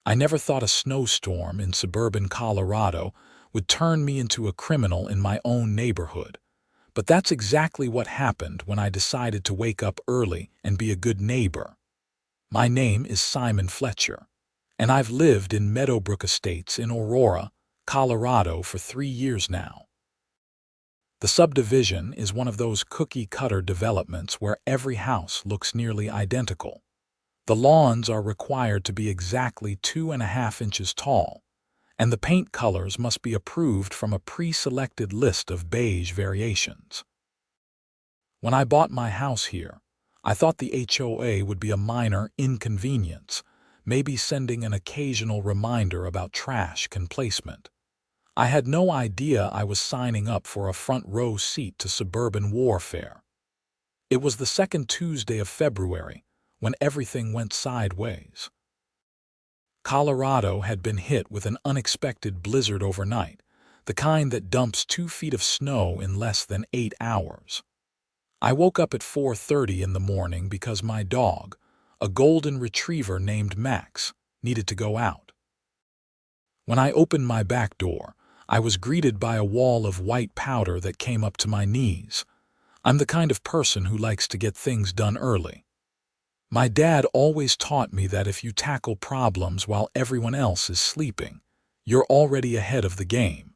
I never thought a snowstorm in suburban Colorado would turn me into a criminal in my own neighborhood. But that's exactly what happened when I decided to wake up early and be a good neighbor. My name is Simon Fletcher, and I've lived in Meadowbrook Estates in Aurora, Colorado for 3 years now. The subdivision is one of those cookie-cutter developments where every house looks nearly identical. The lawns are required to be exactly 2.5 inches tall, and the paint colors must be approved from a pre-selected list of beige variations. When I bought my house here, I thought the HOA would be a minor inconvenience, maybe sending an occasional reminder about trash can placement. I had no idea I was signing up for a front-row seat to suburban warfare. It was the second Tuesday of February, when everything went sideways. Colorado had been hit with an unexpected blizzard overnight, the kind that dumps 2 feet of snow in less than 8 hours. I woke up at 4:30 in the morning because my dog, a golden retriever named Max, needed to go out. When I opened my back door, I was greeted by a wall of white powder that came up to my knees. I'm the kind of person who likes to get things done early. My dad always taught me that if you tackle problems while everyone else is sleeping, you're already ahead of the game.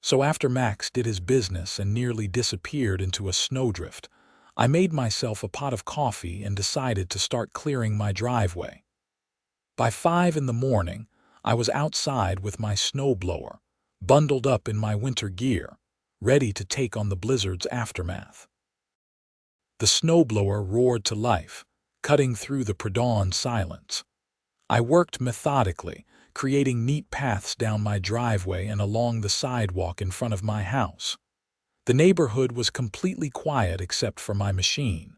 So after Max did his business and nearly disappeared into a snowdrift, I made myself a pot of coffee and decided to start clearing my driveway. By 5 in the morning, I was outside with my snowblower, bundled up in my winter gear, ready to take on the blizzard's aftermath. The snowblower roared to life, cutting through the pre-dawn silence. I worked methodically, creating neat paths down my driveway and along the sidewalk in front of my house. The neighborhood was completely quiet except for my machine.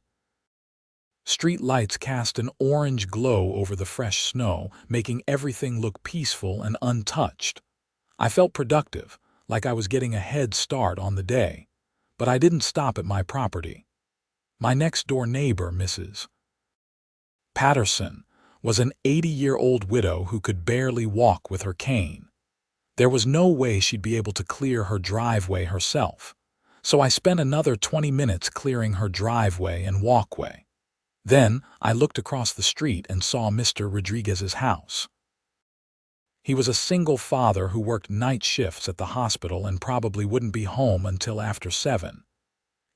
Street lights cast an orange glow over the fresh snow, making everything look peaceful and untouched. I felt productive, like I was getting a head start on the day. But I didn't stop at my property. My next-door neighbor, Mrs. Patterson, was an 80-year-old widow who could barely walk with her cane. There was no way she'd be able to clear her driveway herself, so I spent another 20 minutes clearing her driveway and walkway. Then I looked across the street and saw Mr. Rodriguez's house. He was a single father who worked night shifts at the hospital and probably wouldn't be home until after 7.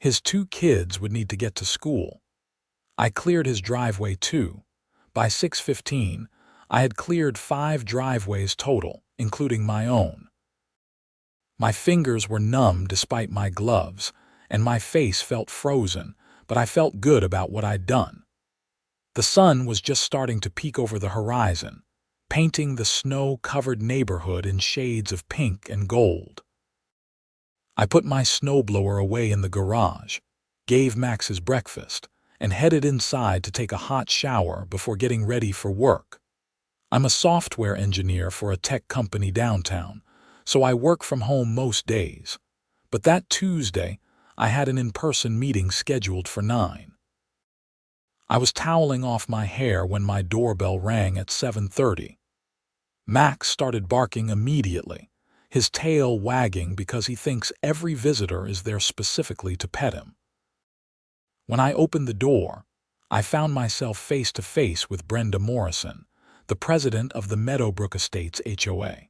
His 2 kids would need to get to school. I cleared his driveway too. By 6:15, I had cleared 5 driveways total, including my own. My fingers were numb despite my gloves, and my face felt frozen, but I felt good about what I'd done. The sun was just starting to peek over the horizon, painting the snow-covered neighborhood in shades of pink and gold. I put my snowblower away in the garage, gave Max his breakfast, and headed inside to take a hot shower before getting ready for work. I'm a software engineer for a tech company downtown, so I work from home most days. But that Tuesday, I had an in-person meeting scheduled for 9. I was toweling off my hair when my doorbell rang at 7:30. Max started barking immediately, his tail wagging because he thinks every visitor is there specifically to pet him. When I opened the door, I found myself face to face with Brenda Morrison, the president of the Meadowbrook Estates HOA.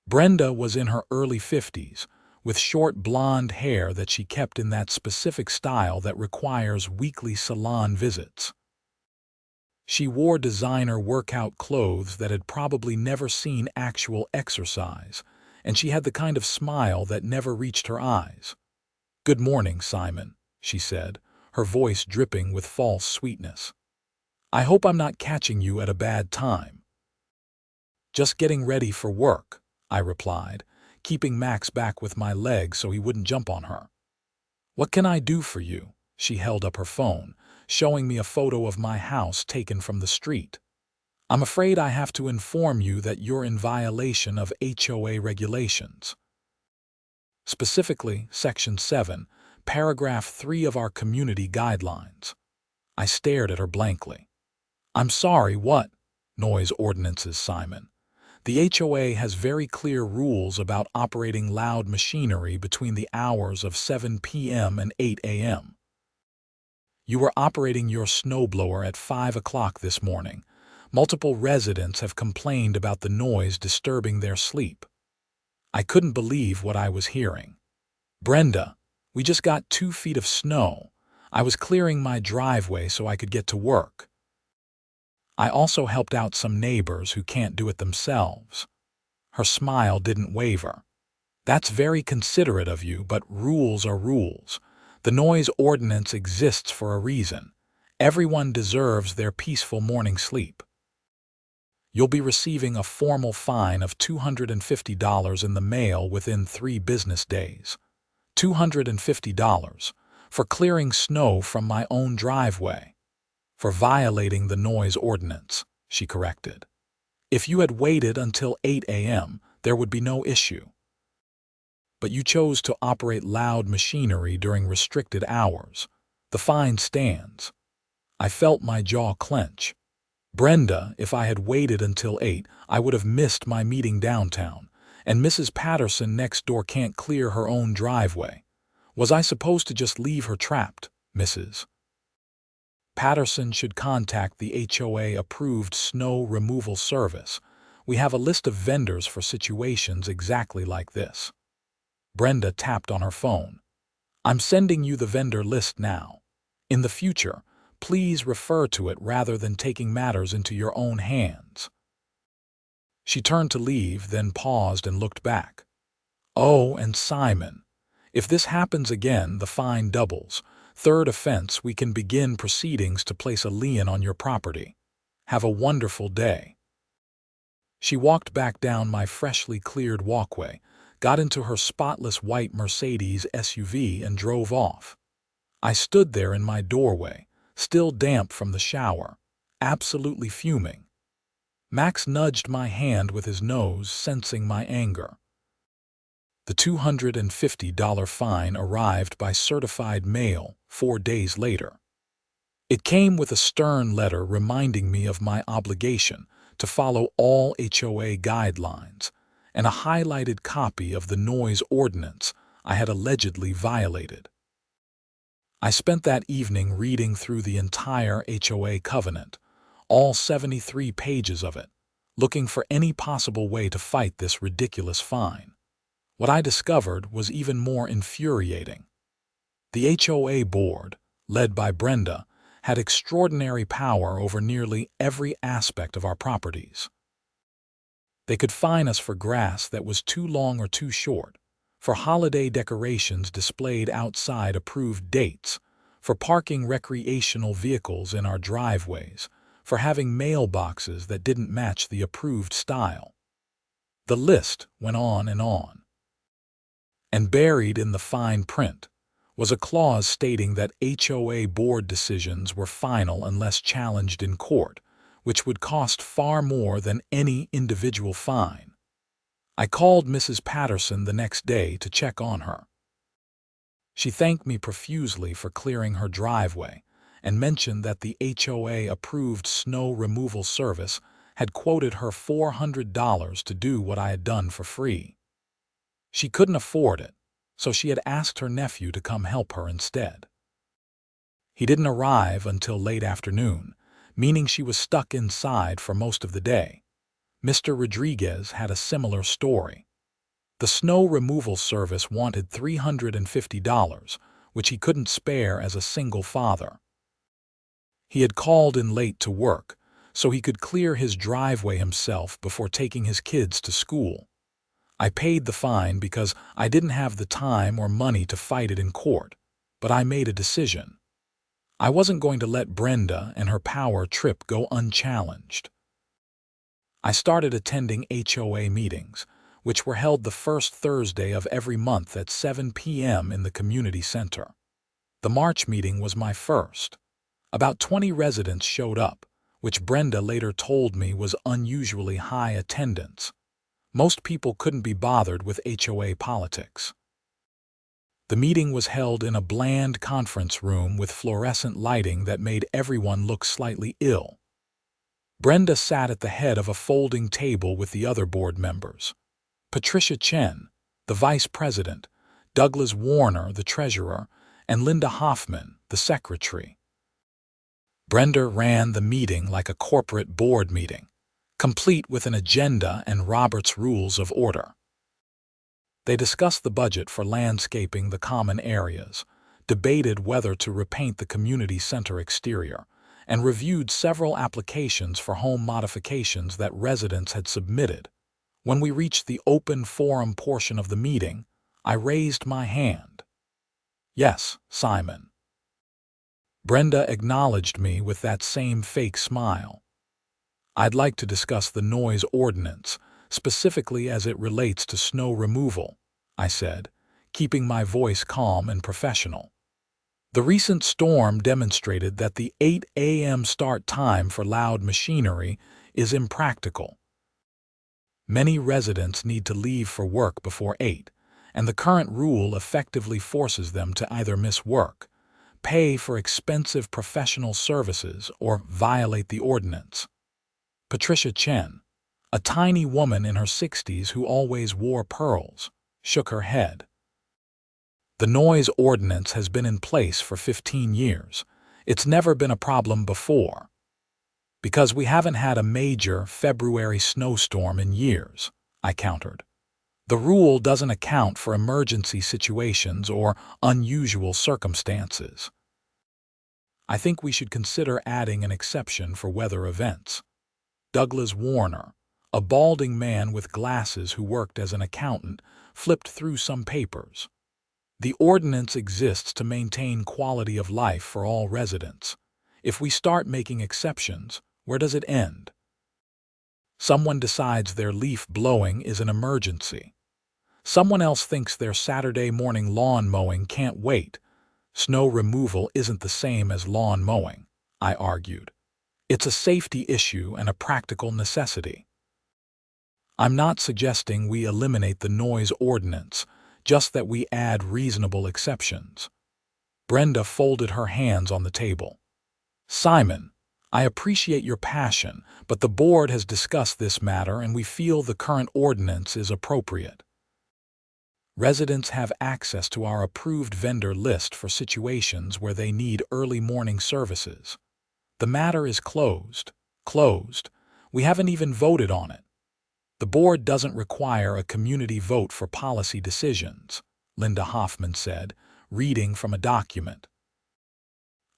Brenda was in her early 50s, with short blonde hair that she kept in that specific style that requires weekly salon visits. She wore designer workout clothes that had probably never seen actual exercise, and she had the kind of smile that never reached her eyes. "Good morning, Simon," she said, her voice dripping with false sweetness. "I hope I'm not catching you at a bad time." "Just getting ready for work," I replied, keeping Max back with my leg so he wouldn't jump on her. "What can I do for you?" She held up her phone, showing me a photo of my house taken from the street. "I'm afraid I have to inform you that you're in violation of HOA regulations. Specifically, Section 7, Paragraph 3 of our community guidelines." I stared at her blankly. "I'm sorry, what?" Noise ordinances, Simon. The HOA has very clear rules about operating loud machinery between the hours of 7 p.m. and 8 a.m. You were operating your snowblower at 5 o'clock this morning. Multiple residents have complained about the noise disturbing their sleep. I couldn't believe what I was hearing. Brenda, we just got 2 feet of snow. I was clearing my driveway so I could get to work. I also helped out some neighbors who can't do it themselves. Her smile didn't waver. That's very considerate of you, but rules are rules. The noise ordinance exists for a reason. Everyone deserves their peaceful morning sleep. You'll be receiving a formal fine of $250 in the mail within 3 business days. $250 for clearing snow from my own driveway. For violating the noise ordinance, she corrected. If you had waited until 8 a.m., there would be no issue. But you chose to operate loud machinery during restricted hours. The fine stands. I felt my jaw clench. Brenda, if I had waited until 8, I would have missed my meeting downtown, and Mrs. Patterson next door can't clear her own driveway. Was I supposed to just leave her trapped, Mrs. Patterson should contact the HOA-approved snow removal service. We have a list of vendors for situations exactly like this. Brenda tapped on her phone. I'm sending you the vendor list now. In the future, please refer to it rather than taking matters into your own hands. She turned to leave, then paused and looked back. Oh, and Simon, if this happens again, the fine doubles. 3rd offense, we can begin proceedings to place a lien on your property. Have a wonderful day. She walked back down my freshly cleared walkway, got into her spotless white Mercedes SUV and drove off. I stood there in my doorway, still damp from the shower, absolutely fuming. Max nudged my hand with his nose, sensing my anger. The $250 fine arrived by certified mail 4 days later. It came with a stern letter reminding me of my obligation to follow all HOA guidelines and a highlighted copy of the noise ordinance I had allegedly violated. I spent that evening reading through the entire HOA covenant, all 73 pages of it, looking for any possible way to fight this ridiculous fine. What I discovered was even more infuriating. The HOA board, led by Brenda, had extraordinary power over nearly every aspect of our properties. They could fine us for grass that was too long or too short, for holiday decorations displayed outside approved dates, for parking recreational vehicles in our driveways, for having mailboxes that didn't match the approved style. The list went on and on. And buried in the fine print was a clause stating that HOA board decisions were final unless challenged in court, which would cost far more than any individual fine. I called Mrs. Patterson the next day to check on her. She thanked me profusely for clearing her driveway and mentioned that the HOA-approved snow removal service had quoted her $400 to do what I had done for free. She couldn't afford it, so she had asked her nephew to come help her instead. He didn't arrive until late afternoon, meaning she was stuck inside for most of the day. Mr. Rodriguez had a similar story. The snow removal service wanted $350, which he couldn't spare as a single father. He had called in late to work, so he could clear his driveway himself before taking his kids to school. I paid the fine because I didn't have the time or money to fight it in court, but I made a decision. I wasn't going to let Brenda and her power trip go unchallenged. I started attending HOA meetings, which were held the first Thursday of every month at 7 p.m. in the community center. The March meeting was my first. About 20 residents showed up, which Brenda later told me was unusually high attendance. Most people couldn't be bothered with HOA politics. The meeting was held in a bland conference room with fluorescent lighting that made everyone look slightly ill. Brenda sat at the head of a folding table with the other board members. Patricia Chen, the vice president, Douglas Warner, the treasurer, and Linda Hoffman, the secretary. Brenda ran the meeting like a corporate board meeting, complete with an agenda and Robert's Rules of Order. They discussed the budget for landscaping the common areas, debated whether to repaint the community center exterior, and reviewed several applications for home modifications that residents had submitted. When we reached the open forum portion of the meeting, I raised my hand. "Yes, Simon." Brenda acknowledged me with that same fake smile. "I'd like to discuss the noise ordinance, specifically as it relates to snow removal," I said, keeping my voice calm and professional. The recent storm demonstrated that the 8 a.m. start time for loud machinery is impractical. Many residents need to leave for work before 8, and the current rule effectively forces them to either miss work, pay for expensive professional services, or violate the ordinance. Patricia Chen, a tiny woman in her 60s who always wore pearls, shook her head. "The noise ordinance has been in place for 15 years. It's never been a problem before. Because we haven't had a major February snowstorm in years," I countered. "The rule doesn't account for emergency situations or unusual circumstances. I think we should consider adding an exception for weather events." Douglas Warner, a balding man with glasses who worked as an accountant, flipped through some papers. "The ordinance exists to maintain quality of life for all residents. If we start making exceptions, where does it end? Someone decides their leaf blowing is an emergency. Someone else thinks their Saturday morning lawn mowing can't wait. Snow removal isn't the same as lawn mowing," I argued. "It's a safety issue and a practical necessity. I'm not suggesting we eliminate the noise ordinance, just that we add reasonable exceptions." Brenda folded her hands on the table. "Simon, I appreciate your passion, but the board has discussed this matter and we feel the current ordinance is appropriate. Residents have access to our approved vendor list for situations where they need early morning services. The matter is closed. Closed. We haven't even voted on it. The board doesn't require a community vote for policy decisions," Linda Hoffman said, reading from a document.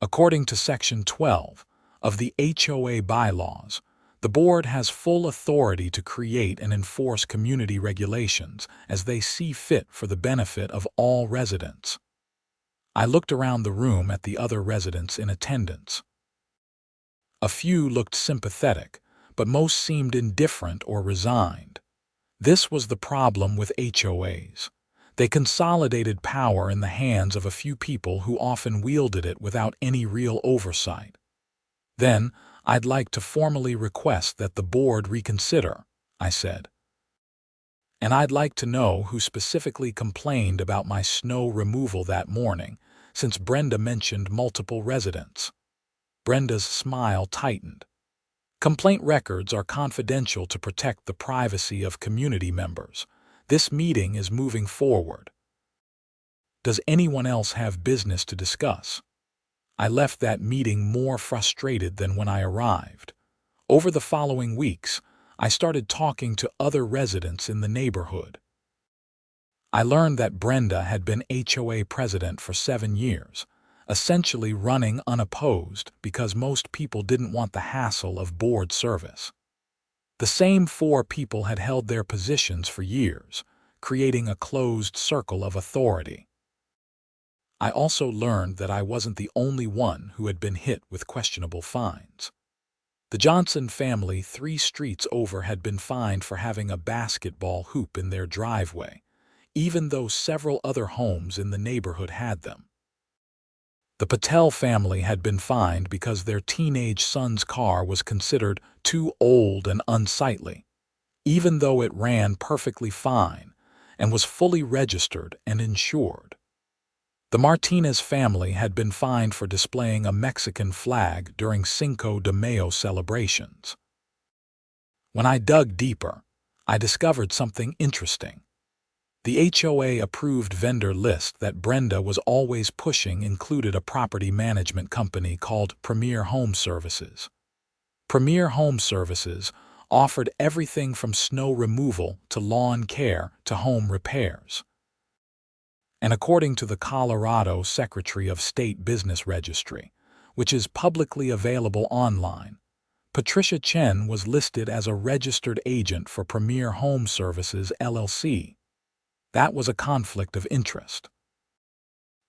"According to Section 12 of the HOA bylaws, the board has full authority to create and enforce community regulations as they see fit for the benefit of all residents." I looked around the room at the other residents in attendance. A few looked sympathetic, but most seemed indifferent or resigned. This was the problem with HOAs. They consolidated power in the hands of a few people who often wielded it without any real oversight. "Then, I'd like to formally request that the board reconsider," I said. "And I'd like to know who specifically complained about my snow removal that morning, since Brenda mentioned multiple residents." Brenda's smile tightened. "Complaint records are confidential to protect the privacy of community members. This meeting is moving forward. Does anyone else have business to discuss?" I left that meeting more frustrated than when I arrived. Over the following weeks, I started talking to other residents in the neighborhood. I learned that Brenda had been HOA president for 7 years, essentially running unopposed because most people didn't want the hassle of board service. The same 4 people had held their positions for years, creating a closed circle of authority. I also learned that I wasn't the only one who had been hit with questionable fines. The Johnson family 3 streets over had been fined for having a basketball hoop in their driveway, even though several other homes in the neighborhood had them. The Patel family had been fined because their teenage son's car was considered too old and unsightly, even though it ran perfectly fine and was fully registered and insured. The Martinez family had been fined for displaying a Mexican flag during Cinco de Mayo celebrations. When I dug deeper, I discovered something interesting. The HOA-approved vendor list that Brenda was always pushing included a property management company called Premier Home Services. Premier Home Services offered everything from snow removal to lawn care to home repairs. And according to the Colorado Secretary of State Business Registry, which is publicly available online, Patricia Chen was listed as a registered agent for Premier Home Services, LLC. That was a conflict of interest.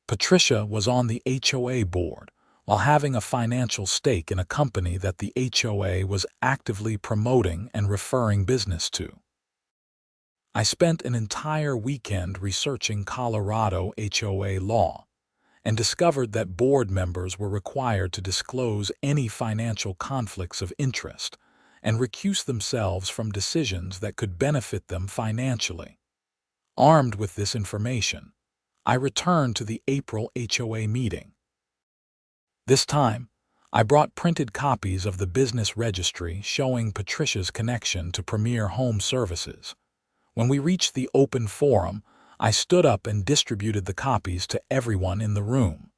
Patricia was on the HOA board while having a financial stake in a company that the HOA was actively promoting and referring business to. I spent an entire weekend researching Colorado HOA law and discovered that board members were required to disclose any financial conflicts of interest and recuse themselves from decisions that could benefit them financially. Armed with this information, I returned to the April HOA meeting. This time, I brought printed copies of the business registry showing Patricia's connection to Premier Home Services. When we reached the open forum, I stood up and distributed the copies to everyone in the room.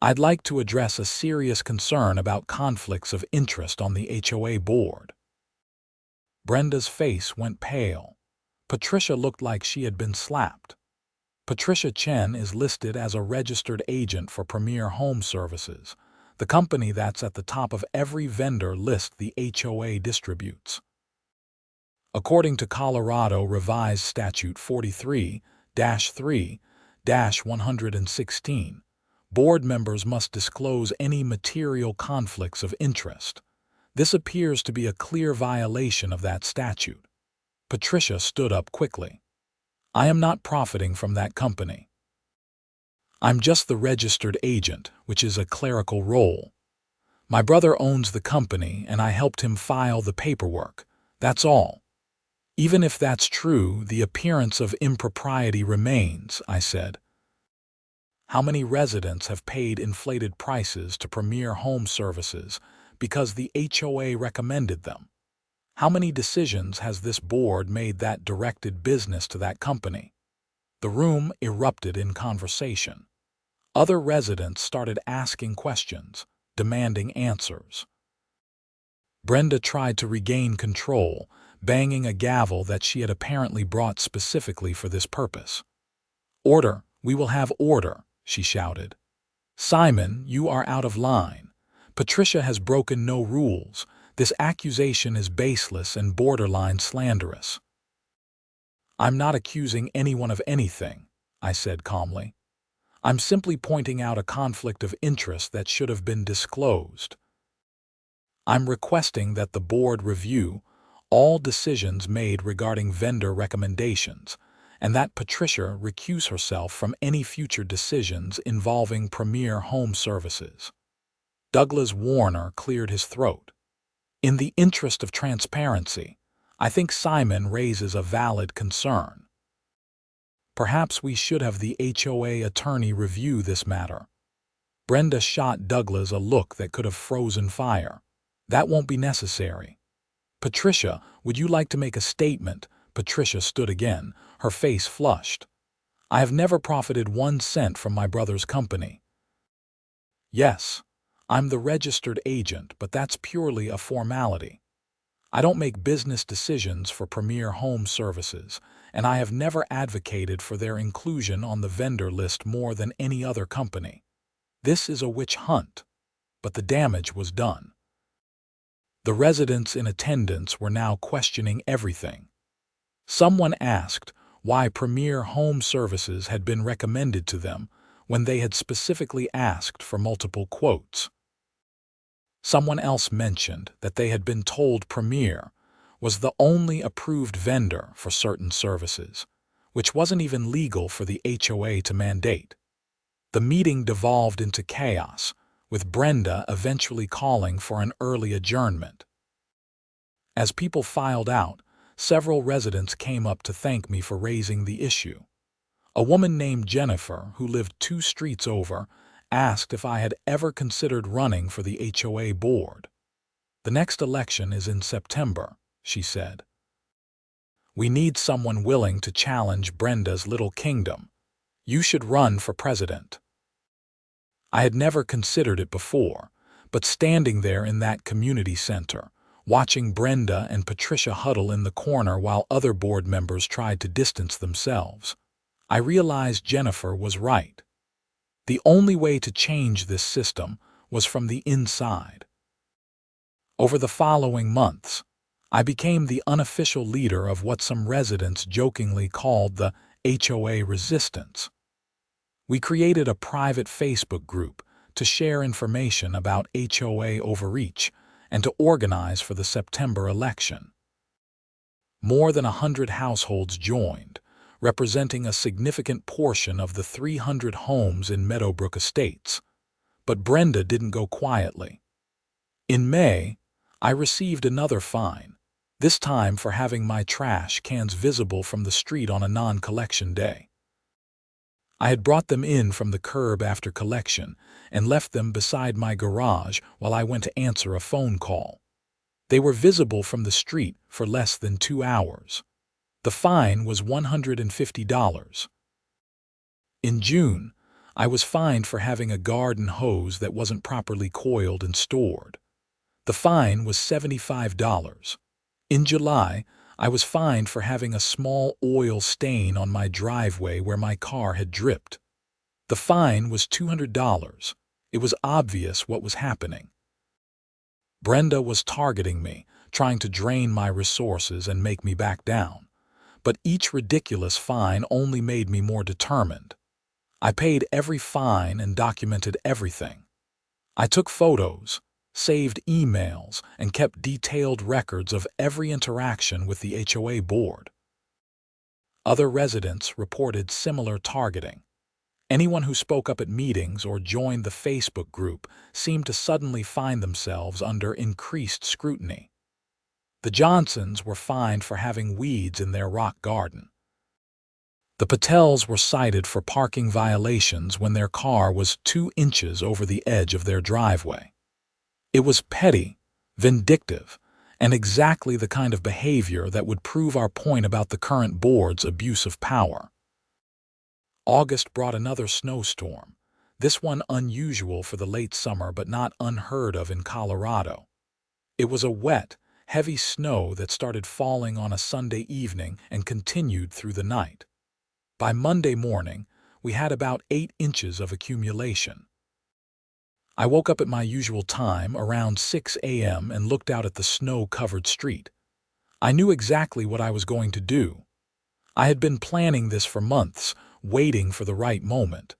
I'd like to address a serious concern about conflicts of interest on the HOA board. Brenda's face went pale. Patricia looked like she had been slapped. Patricia Chen is listed as a registered agent for Premier Home Services, the company that's at the top of every vendor list the HOA distributes. According to Colorado Revised Statute 43-3-116, board members must disclose any material conflicts of interest. This appears to be a clear violation of that statute. Patricia stood up quickly. I am not profiting from that company. I'm just the registered agent, which is a clerical role. My brother owns the company and I helped him file the paperwork. That's all. Even if that's true, the appearance of impropriety remains, I said. How many residents have paid inflated prices to Premier Home Services because the HOA recommended them? How many decisions has this board made that directed business to that company? The room erupted in conversation. Other residents started asking questions, demanding answers. Brenda tried to regain control, banging a gavel that she had apparently brought specifically for this purpose. "Order, we will have order," she shouted. "Simon, you are out of line. Patricia has broken no rules. This accusation is baseless and borderline slanderous." "I'm not accusing anyone of anything," I said calmly. "I'm simply pointing out a conflict of interest that should have been disclosed. I'm requesting that the board review all decisions made regarding vendor recommendations, and that Patricia recuse herself from any future decisions involving Premier Home Services." Douglas Warner cleared his throat. "In the interest of transparency, I think Simon raises a valid concern. Perhaps we should have the HOA attorney review this matter." Brenda shot Douglas a look that could have frozen fire. "That won't be necessary." "Patricia, would you like to make a statement?" Patricia stood again, her face flushed. "I have never profited 1 cent from my brother's company." "Yes, I'm the registered agent, but that's purely a formality. I don't make business decisions for Premier Home Services, and I have never advocated for their inclusion on the vendor list more than any other company. This is a witch hunt, but the damage was done." The residents in attendance were now questioning everything. Someone asked why Premier Home Services had been recommended to them when they had specifically asked for multiple quotes. Someone else mentioned that they had been told Premier was the only approved vendor for certain services, which wasn't even legal for the HOA to mandate. The meeting devolved into chaos, with Brenda eventually calling for an early adjournment. As people filed out, several residents came up to thank me for raising the issue. A woman named Jennifer, who lived 2 streets over, asked if I had ever considered running for the HOA board. "The next election is in September," she said. "We need someone willing to challenge Brenda's little kingdom. You should run for president." I had never considered it before, but standing there in that community center, watching Brenda and Patricia huddle in the corner while other board members tried to distance themselves, I realized Jennifer was right. The only way to change this system was from the inside. Over the following months, I became the unofficial leader of what some residents jokingly called the HOA resistance. We created a private Facebook group to share information about HOA overreach and to organize for the September election. More than 100 households joined, representing a significant portion of the 300 homes in Meadowbrook Estates. But Brenda didn't go quietly. In May, I received another fine, this time for having my trash cans visible from the street on a non-collection day. I had brought them in from the curb after collection and left them beside my garage while I went to answer a phone call. They were visible from the street for less than 2 hours. The fine was $150. In June, I was fined for having a garden hose that wasn't properly coiled and stored. The fine was $75. In July, I was fined for having a small oil stain on my driveway where my car had dripped. The fine was $200. It was obvious what was happening. Brenda was targeting me, trying to drain my resources and make me back down. But each ridiculous fine only made me more determined. I paid every fine and documented everything. I took photos, saved emails, and kept detailed records of every interaction with the HOA board. Other residents reported similar targeting. Anyone who spoke up at meetings or joined the Facebook group seemed to suddenly find themselves under increased scrutiny. The Johnsons were fined for having weeds in their rock garden. The Patels were cited for parking violations when their car was 2 inches over the edge of their driveway. It was petty, vindictive, and exactly the kind of behavior that would prove our point about the current board's abuse of power. August brought another snowstorm, this one unusual for the late summer but not unheard of in Colorado. It was a wet, heavy snow that started falling on a Sunday evening and continued through the night. By Monday morning, we had about 8 inches of accumulation. I woke up at my usual time, around 6 a.m., and looked out at the snow-covered street. I knew exactly what I was going to do. I had been planning this for months, waiting for the right moment.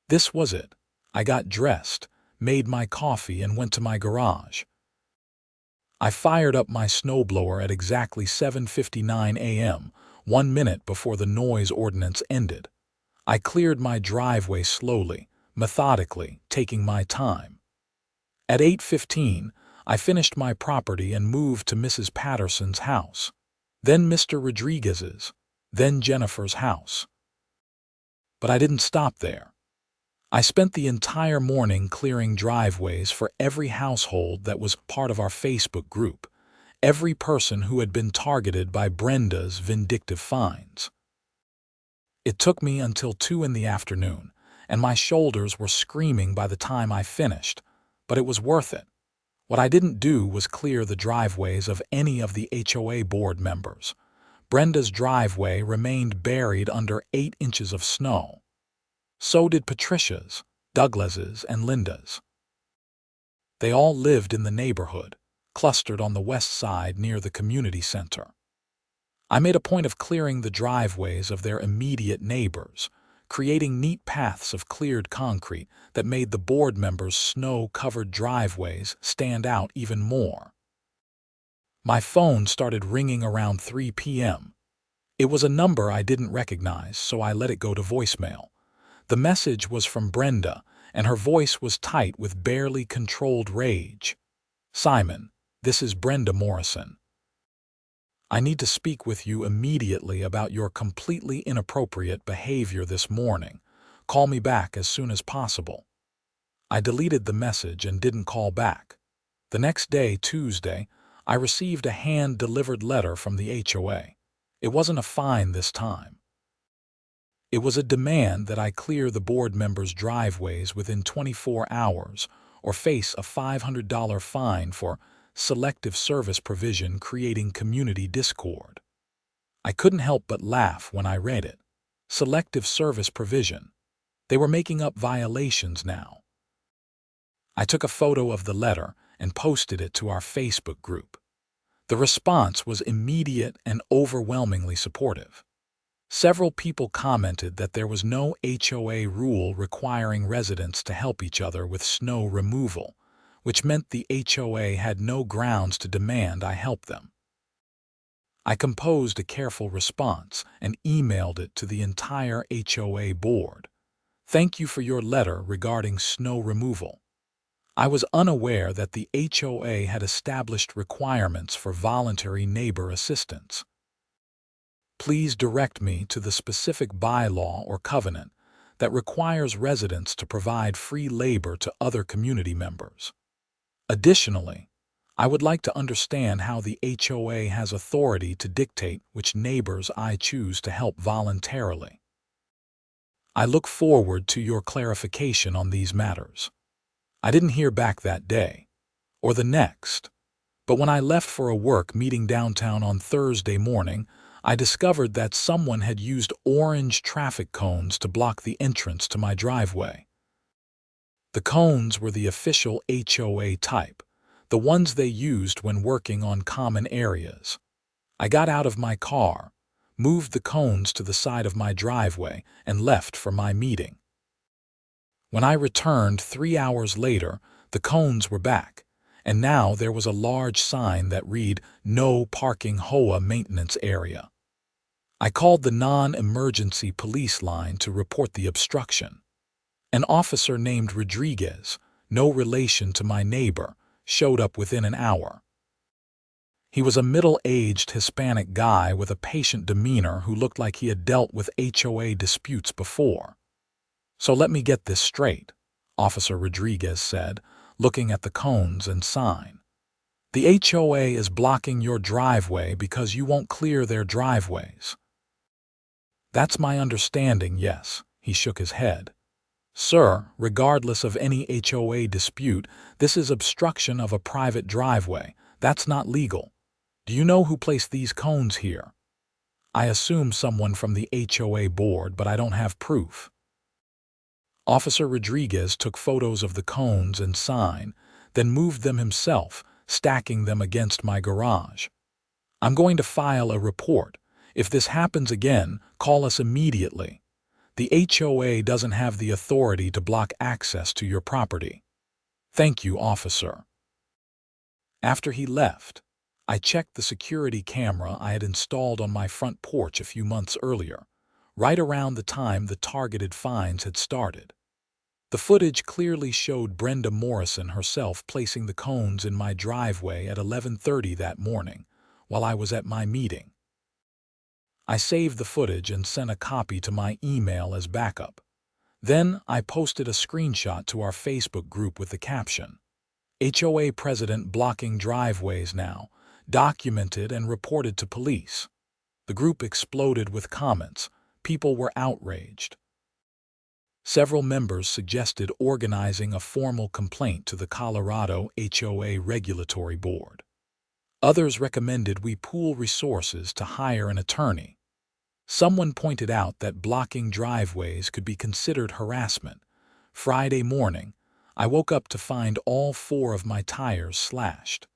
This was it. I got dressed, made my coffee, and went to my garage. I fired up my snowblower at exactly 7:59 a.m., 1 minute before the noise ordinance ended. I cleared my driveway slowly, methodically, taking my time. At 8:15, I finished my property and moved to Mrs. Patterson's house, then Mr. Rodriguez's, then Jennifer's house. But I didn't stop there. I spent the entire morning clearing driveways for every household that was part of our Facebook group, every person who had been targeted by Brenda's vindictive fines. It took me until 2 in the afternoon, and my shoulders were screaming by the time I finished, but it was worth it. What I didn't do was clear the driveways of any of the HOA board members. Brenda's driveway remained buried under 8 inches of snow. So did Patricia's, Douglas's, and Linda's. They all lived in the neighborhood, clustered on the west side near the community center. I made a point of clearing the driveways of their immediate neighbors, creating neat paths of cleared concrete that made the board members' snow-covered driveways stand out even more. My phone started ringing around 3 p.m. It was a number I didn't recognize, so I let it go to voicemail. The message was from Brenda, and her voice was tight with barely controlled rage. "Simon, this is Brenda Morrison. I need to speak with you immediately about your completely inappropriate behavior this morning. Call me back as soon as possible." I deleted the message and didn't call back. The next day, Tuesday, I received a hand-delivered letter from the HOA. It wasn't a fine this time. It was a demand that I clear the board members' driveways within 24 hours or face a $500 fine for selective service provision creating community discord. I couldn't help but laugh when I read it. Selective service provision. They were making up violations now. I took a photo of the letter and posted it to our Facebook group. The response was immediate and overwhelmingly supportive. Several people commented that there was no HOA rule requiring residents to help each other with snow removal, which meant the HOA had no grounds to demand I help them. I composed a careful response and emailed it to the entire HOA board. Thank you for your letter regarding snow removal. I was unaware that the HOA had established requirements for voluntary neighbor assistance. Please direct me to the specific bylaw or covenant that requires residents to provide free labor to other community members. Additionally, I would like to understand how the HOA has authority to dictate which neighbors I choose to help voluntarily. I look forward to your clarification on these matters. I didn't hear back that day, or the next, but when I left for a work meeting downtown on Thursday morning, I discovered that someone had used orange traffic cones to block the entrance to my driveway. The cones were the official HOA type, the ones they used when working on common areas. I got out of my car, moved the cones to the side of my driveway, and left for my meeting. When I returned 3 hours later, the cones were back, and now there was a large sign that read, "No parking HOA maintenance area." I called the non-emergency police line to report the obstruction. An officer named Rodriguez, no relation to my neighbor, showed up within an hour. He was a middle-aged Hispanic guy with a patient demeanor who looked like he had dealt with HOA disputes before. "So let me get this straight," Officer Rodriguez said, looking at the cones and sign. "The HOA is blocking your driveway because you won't clear their driveways." "That's my understanding, yes," he shook his head. "Sir, regardless of any HOA dispute, this is obstruction of a private driveway. That's not legal. Do you know who placed these cones here?" "I assume someone from the HOA board, but I don't have proof." Officer Rodriguez took photos of the cones and sign, then moved them himself, stacking them against my garage. "I'm going to file a report. If this happens again, call us immediately. The HOA doesn't have the authority to block access to your property." "Thank you, officer." After he left, I checked the security camera I had installed on my front porch a few months earlier, right around the time the targeted fines had started. The footage clearly showed Brenda Morrison herself placing the cones in my driveway at 11:30 that morning, while I was at my meeting. I saved the footage and sent a copy to my email as backup. Then I posted a screenshot to our Facebook group with the caption, "HOA president blocking driveways now, documented and reported to police." The group exploded with comments. People were outraged. Several members suggested organizing a formal complaint to the Colorado HOA Regulatory Board. Others recommended we pool resources to hire an attorney. Someone pointed out that blocking driveways could be considered harassment. Friday morning, I woke up to find all 4 of my tires slashed.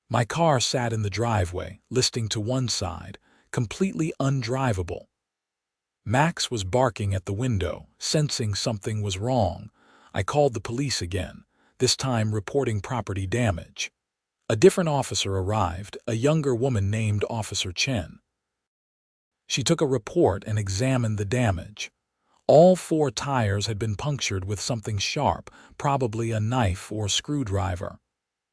My car sat in the driveway, listing to one side, completely undrivable. Max was barking at the window, sensing something was wrong. I called the police again, this time reporting property damage. A different officer arrived, a younger woman named Officer Chen. She took a report and examined the damage. All 4 tires had been punctured with something sharp, probably a knife or screwdriver.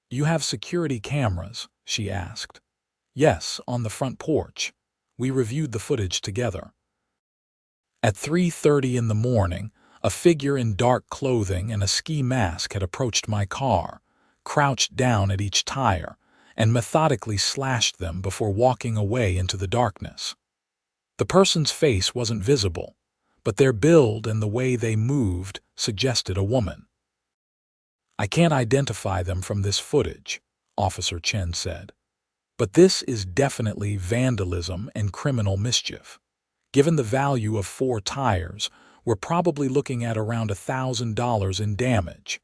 "You have security cameras?" she asked. "Yes, on the front porch." We reviewed the footage together. At 3:30 in the morning, a figure in dark clothing and a ski mask had approached my car, crouched down at each tire, and methodically slashed them before walking away into the darkness. The person's face wasn't visible, but their build and the way they moved suggested a woman. "I can't identify them from this footage," Officer Chen said. "But this is definitely vandalism and criminal mischief. Given the value of 4 tires, we're probably looking at around $1,000 in damage.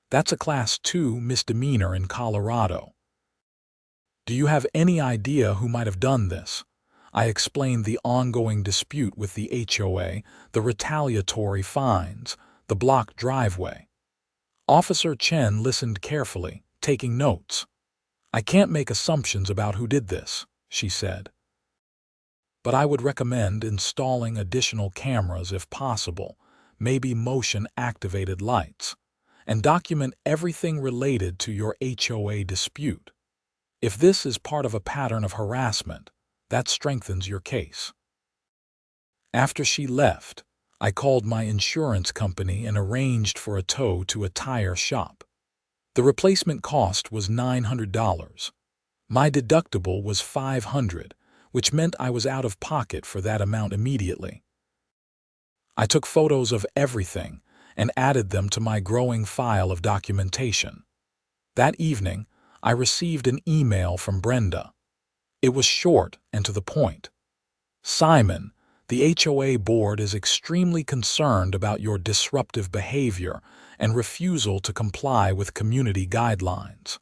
That's a Class 2 misdemeanor in Colorado." "Do you have any idea who might have done this?" I explained the ongoing dispute with the HOA, the retaliatory fines, the blocked driveway. Officer Chen listened carefully, taking notes. "I can't make assumptions about who did this," she said. "But I would recommend installing additional cameras if possible, maybe motion-activated lights, and document everything related to your HOA dispute. If this is part of a pattern of harassment, that strengthens your case." After she left, I called my insurance company and arranged for a tow to a tire shop. The replacement cost was $900. My deductible was $500, which meant I was out of pocket for that amount immediately. I took photos of everything and added them to my growing file of documentation. That evening, I received an email from Brenda. It was short and to the point. "Simon, the HOA board is extremely concerned about your disruptive behavior and refusal to comply with community guidelines.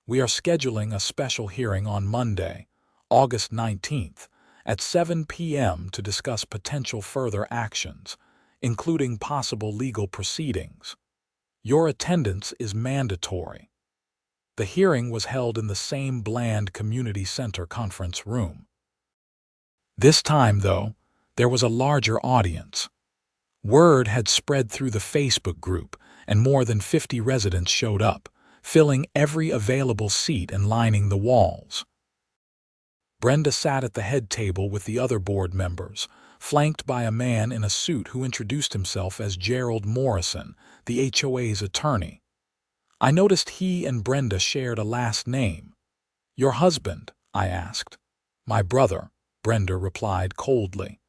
We are scheduling a special hearing on Monday, August 19th, at 7 p.m. to discuss potential further actions, including possible legal proceedings. Your attendance is mandatory." The hearing was held in the same Bland Community Center conference room. This time, though, there was a larger audience. Word had spread through the Facebook group, and more than 50 residents showed up, filling every available seat and lining the walls. Brenda sat at the head table with the other board members, flanked by a man in a suit who introduced himself as Gerald Morrison, the HOA's attorney. I noticed he and Brenda shared a last name. "Your husband?" I asked. "My brother," Brenda replied coldly.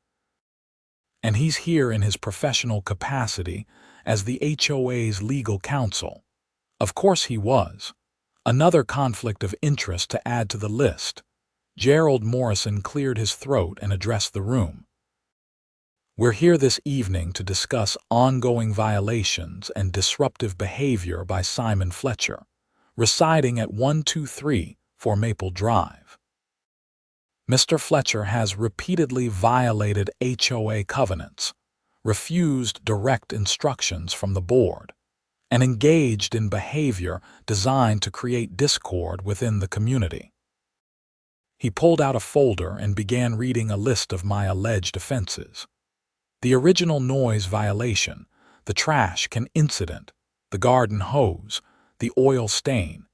"And he's here in his professional capacity as the HOA's legal counsel." Of course he was. Another conflict of interest to add to the list. Gerald Morrison cleared his throat and addressed the room. "We're here this evening to discuss ongoing violations and disruptive behavior by Simon Fletcher, residing at 123 Maple Drive. Mr. Fletcher has repeatedly violated HOA covenants, refused direct instructions from the board, and engaged in behavior designed to create discord within the community." He pulled out a folder and began reading a list of my alleged offenses. The original noise violation, the trash can incident, the garden hose, the oil stain,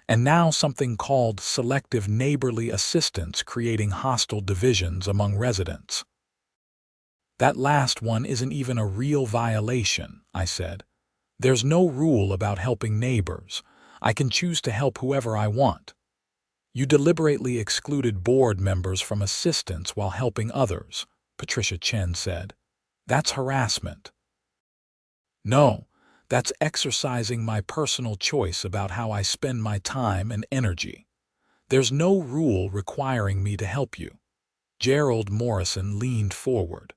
and now something called selective neighborly assistance creating hostile divisions among residents. "That last one isn't even a real violation," I said. "There's no rule about helping neighbors. I can choose to help whoever I want. You deliberately excluded board members from assistance while helping others," Patricia Chen said. "That's harassment." "No, that's exercising my personal choice about how I spend my time and energy. There's no rule requiring me to help you." Gerald Morrison leaned forward.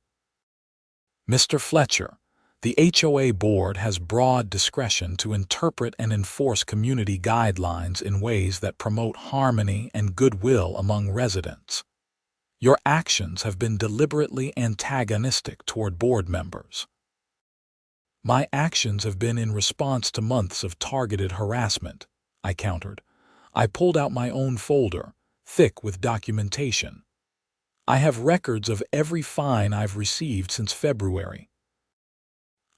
"Mr. Fletcher, the HOA board has broad discretion to interpret and enforce community guidelines in ways that promote harmony and goodwill among residents. Your actions have been deliberately antagonistic toward board members." "My actions have been in response to months of targeted harassment," I countered. I pulled out my own folder, thick with documentation. "I have records of every fine I've received since February.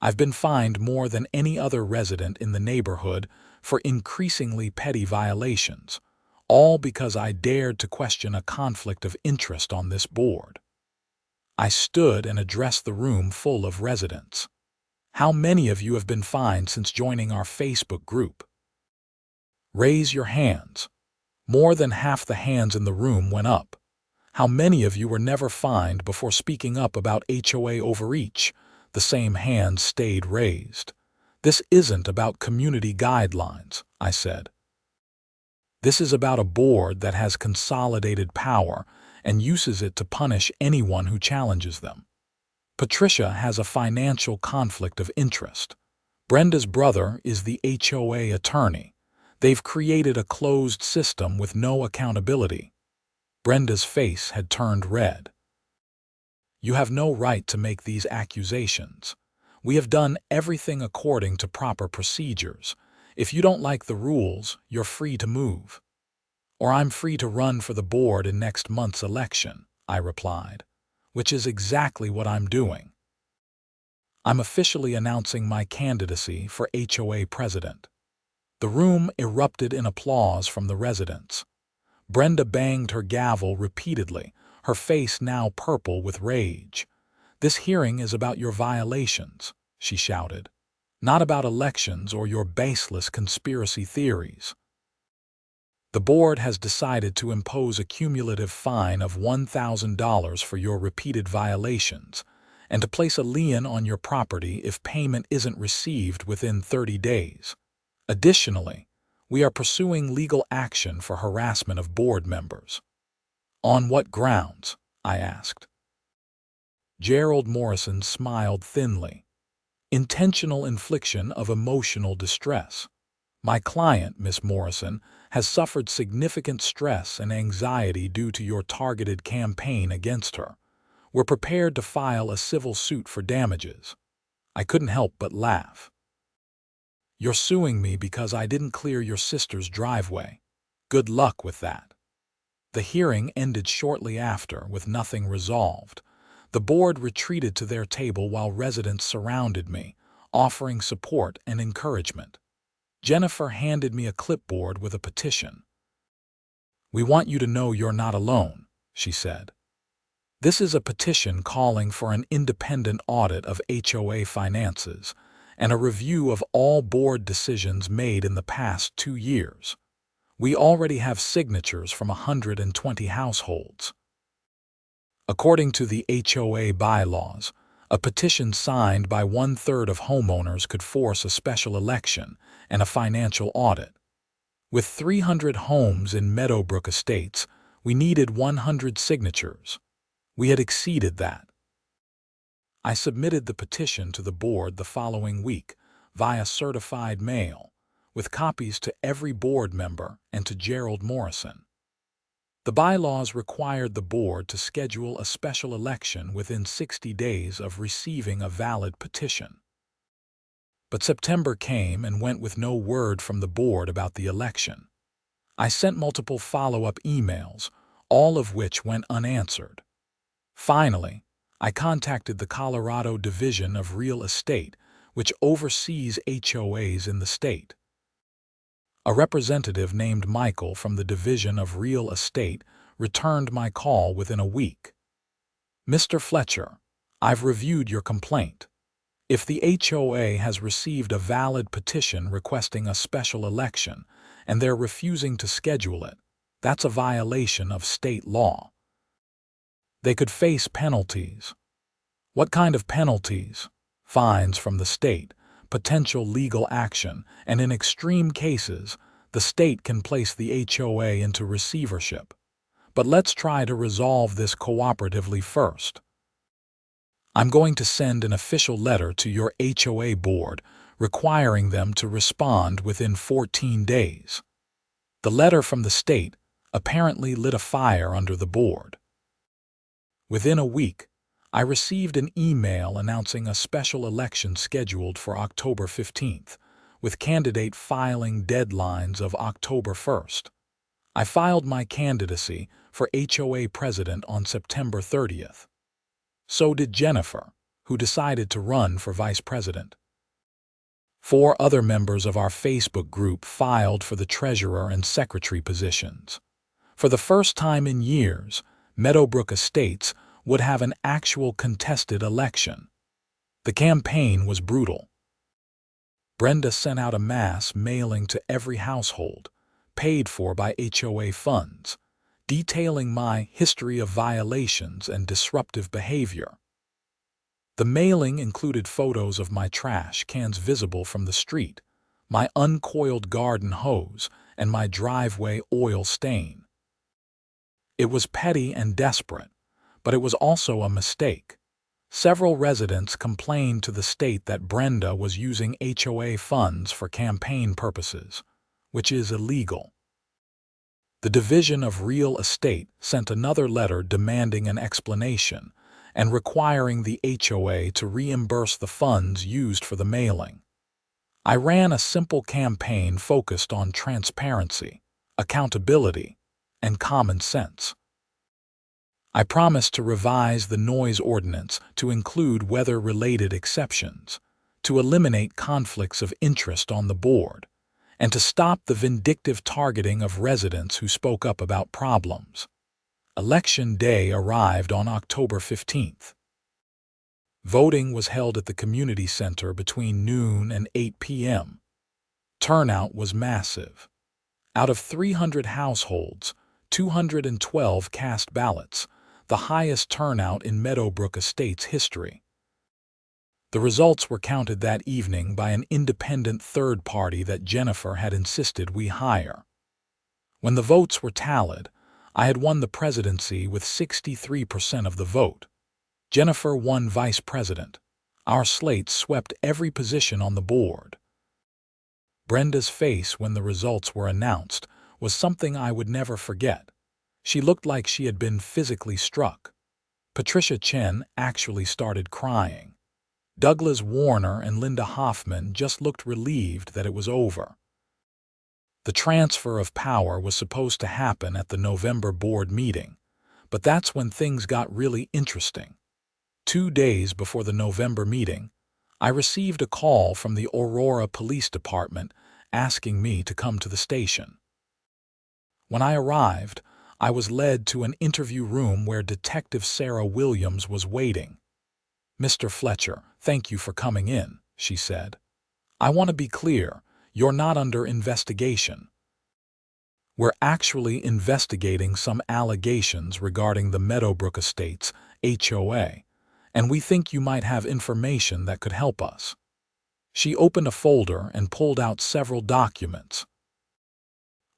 I've been fined more than any other resident in the neighborhood for increasingly petty violations, all because I dared to question a conflict of interest on this board." I stood and addressed the room full of residents. "How many of you have been fined since joining our Facebook group?" "Raise your hands," More than half the hands in the room went up. How many of you were never fined before speaking up about HOA overreach? The same hands stayed raised. This isn't about community guidelines, I said. This is about a board that has consolidated power and uses it to punish anyone who challenges them. Patricia has a financial conflict of interest. Brenda's brother is the HOA attorney. They've created a closed system with no accountability. Brenda's face had turned red. You have no right to make these accusations. We have done everything according to proper procedures. If you don't like the rules, you're free to move. Or I'm free to run for the board in next month's election, I replied, which is exactly what I'm doing. I'm officially announcing my candidacy for HOA president. The room erupted in applause from the residents. Brenda banged her gavel repeatedly, her face now purple with rage. This hearing is about your violations, she shouted, not about elections or your baseless conspiracy theories. The board has decided to impose a cumulative fine of $1,000 for your repeated violations and to place a lien on your property if payment isn't received within 30 days. Additionally, we are pursuing legal action for harassment of board members. On what grounds? I asked. Gerald Morrison smiled thinly. Intentional infliction of emotional distress. My client, Miss Morrison, has suffered significant stress and anxiety due to your targeted campaign against her. We're prepared to file a civil suit for damages. I couldn't help but laugh. You're suing me because I didn't clear your sister's driveway. Good luck with that. The hearing ended shortly after, with nothing resolved. The board retreated to their table while residents surrounded me, offering support and encouragement. Jennifer handed me a clipboard with a petition. We want you to know you're not alone, she said. This is a petition calling for an independent audit of HOA finances and a review of all board decisions made in the past 2 years. We already have signatures from 120 households. According to the HOA bylaws, a petition signed by 1/3 of homeowners could force a special election and a financial audit. With 300 homes in Meadowbrook Estates, we needed 100 signatures. We had exceeded that. I submitted the petition to the board the following week via certified mail, with copies to every board member and to Gerald Morrison. The bylaws required the board to schedule a special election within 60 days of receiving a valid petition. But September came and went with no word from the board about the election. I sent multiple follow-up emails, all of which went unanswered. Finally, I contacted the Colorado Division of Real Estate, which oversees HOAs in the state. A representative named Michael from the Division of Real Estate returned my call within a week. Mr. Fletcher, I've reviewed your complaint. If the HOA has received a valid petition requesting a special election and they're refusing to schedule it, that's a violation of state law. They could face penalties. What kind of penalties? Fines from the state, potential legal action, and in extreme cases, the state can place the HOA into receivership. But let's try to resolve this cooperatively first. I'm going to send an official letter to your HOA board requiring them to respond within 14 days. The letter from the state apparently lit a fire under the board. Within a week, I received an email announcing a special election scheduled for October 15th, with candidate filing deadlines of October 1st. I filed my candidacy for HOA president on September 30th. So did Jennifer, who decided to run for vice president. 4 other members of our Facebook group filed for the treasurer and secretary positions. For the first time in years, Meadowbrook Estates would have an actual contested election. The campaign was brutal. Brenda sent out a mass mailing to every household, paid for by HOA funds, detailing my history of violations and disruptive behavior. The mailing included photos of my trash cans visible from the street, my uncoiled garden hose, and my driveway oil stain. It was petty and desperate, but it was also a mistake. Several residents complained to the state that Brenda was using HOA funds for campaign purposes, which is illegal. The Division of Real Estate sent another letter demanding an explanation and requiring the HOA to reimburse the funds used for the mailing. I ran a simple campaign focused on transparency, accountability, and common sense. I promised to revise the noise ordinance to include weather-related exceptions, to eliminate conflicts of interest on the board, and to stop the vindictive targeting of residents who spoke up about problems. Election day arrived on October 15th. Voting was held at the community center between noon and 8 p.m. Turnout was massive. Out of 300 households, 212 cast ballots, the highest turnout in Meadowbrook Estates history. The results were counted that evening by an independent third party that Jennifer had insisted we hire. When the votes were tallied, I had won the presidency with 63% of the vote. Jennifer won vice president. Our slate swept every position on the board. Brenda's face when the results were announced was something I would never forget. She looked like she had been physically struck. Patricia Chen actually started crying. Douglas Warner and Linda Hoffman just looked relieved that it was over. The transfer of power was supposed to happen at the November board meeting, but that's when things got really interesting. 2 days before the November meeting, I received a call from the Aurora Police Department asking me to come to the station. When I arrived, I was led to an interview room where Detective Sarah Williams was waiting. "Mr. Fletcher, thank you for coming in," she said. "I want to be clear, you're not under investigation. We're actually investigating some allegations regarding the Meadowbrook Estates, HOA, and we think you might have information that could help us." She opened a folder and pulled out several documents.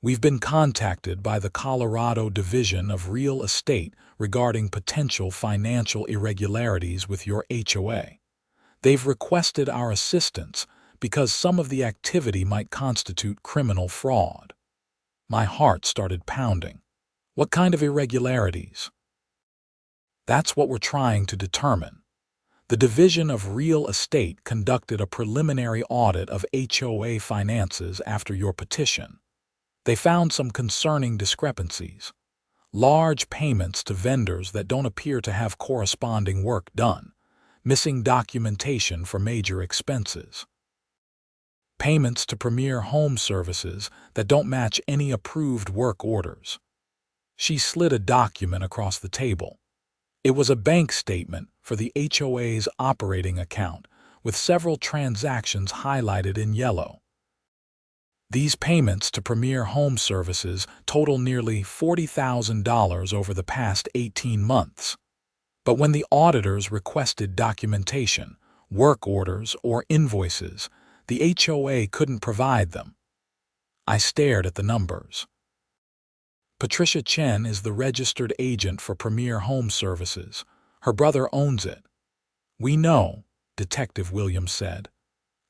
"We've been contacted by the Colorado Division of Real Estate regarding potential financial irregularities with your HOA. They've requested our assistance because some of the activity might constitute criminal fraud." My heart started pounding. What kind of irregularities? That's what we're trying to determine. The Division of Real Estate conducted a preliminary audit of HOA finances after your petition. They found some concerning discrepancies. Large payments to vendors that don't appear to have corresponding work done. Missing documentation for major expenses. Payments to Premier Home Services that don't match any approved work orders. She slid a document across the table. It was a bank statement for the HOA's operating account, with several transactions highlighted in yellow. These payments to Premier Home Services total nearly $40,000 over the past 18 months. But when the auditors requested documentation, work orders, or invoices, the HOA couldn't provide them. I stared at the numbers. Patricia Chen is the registered agent for Premier Home Services. Her brother owns it. "We know," Detective Williams said.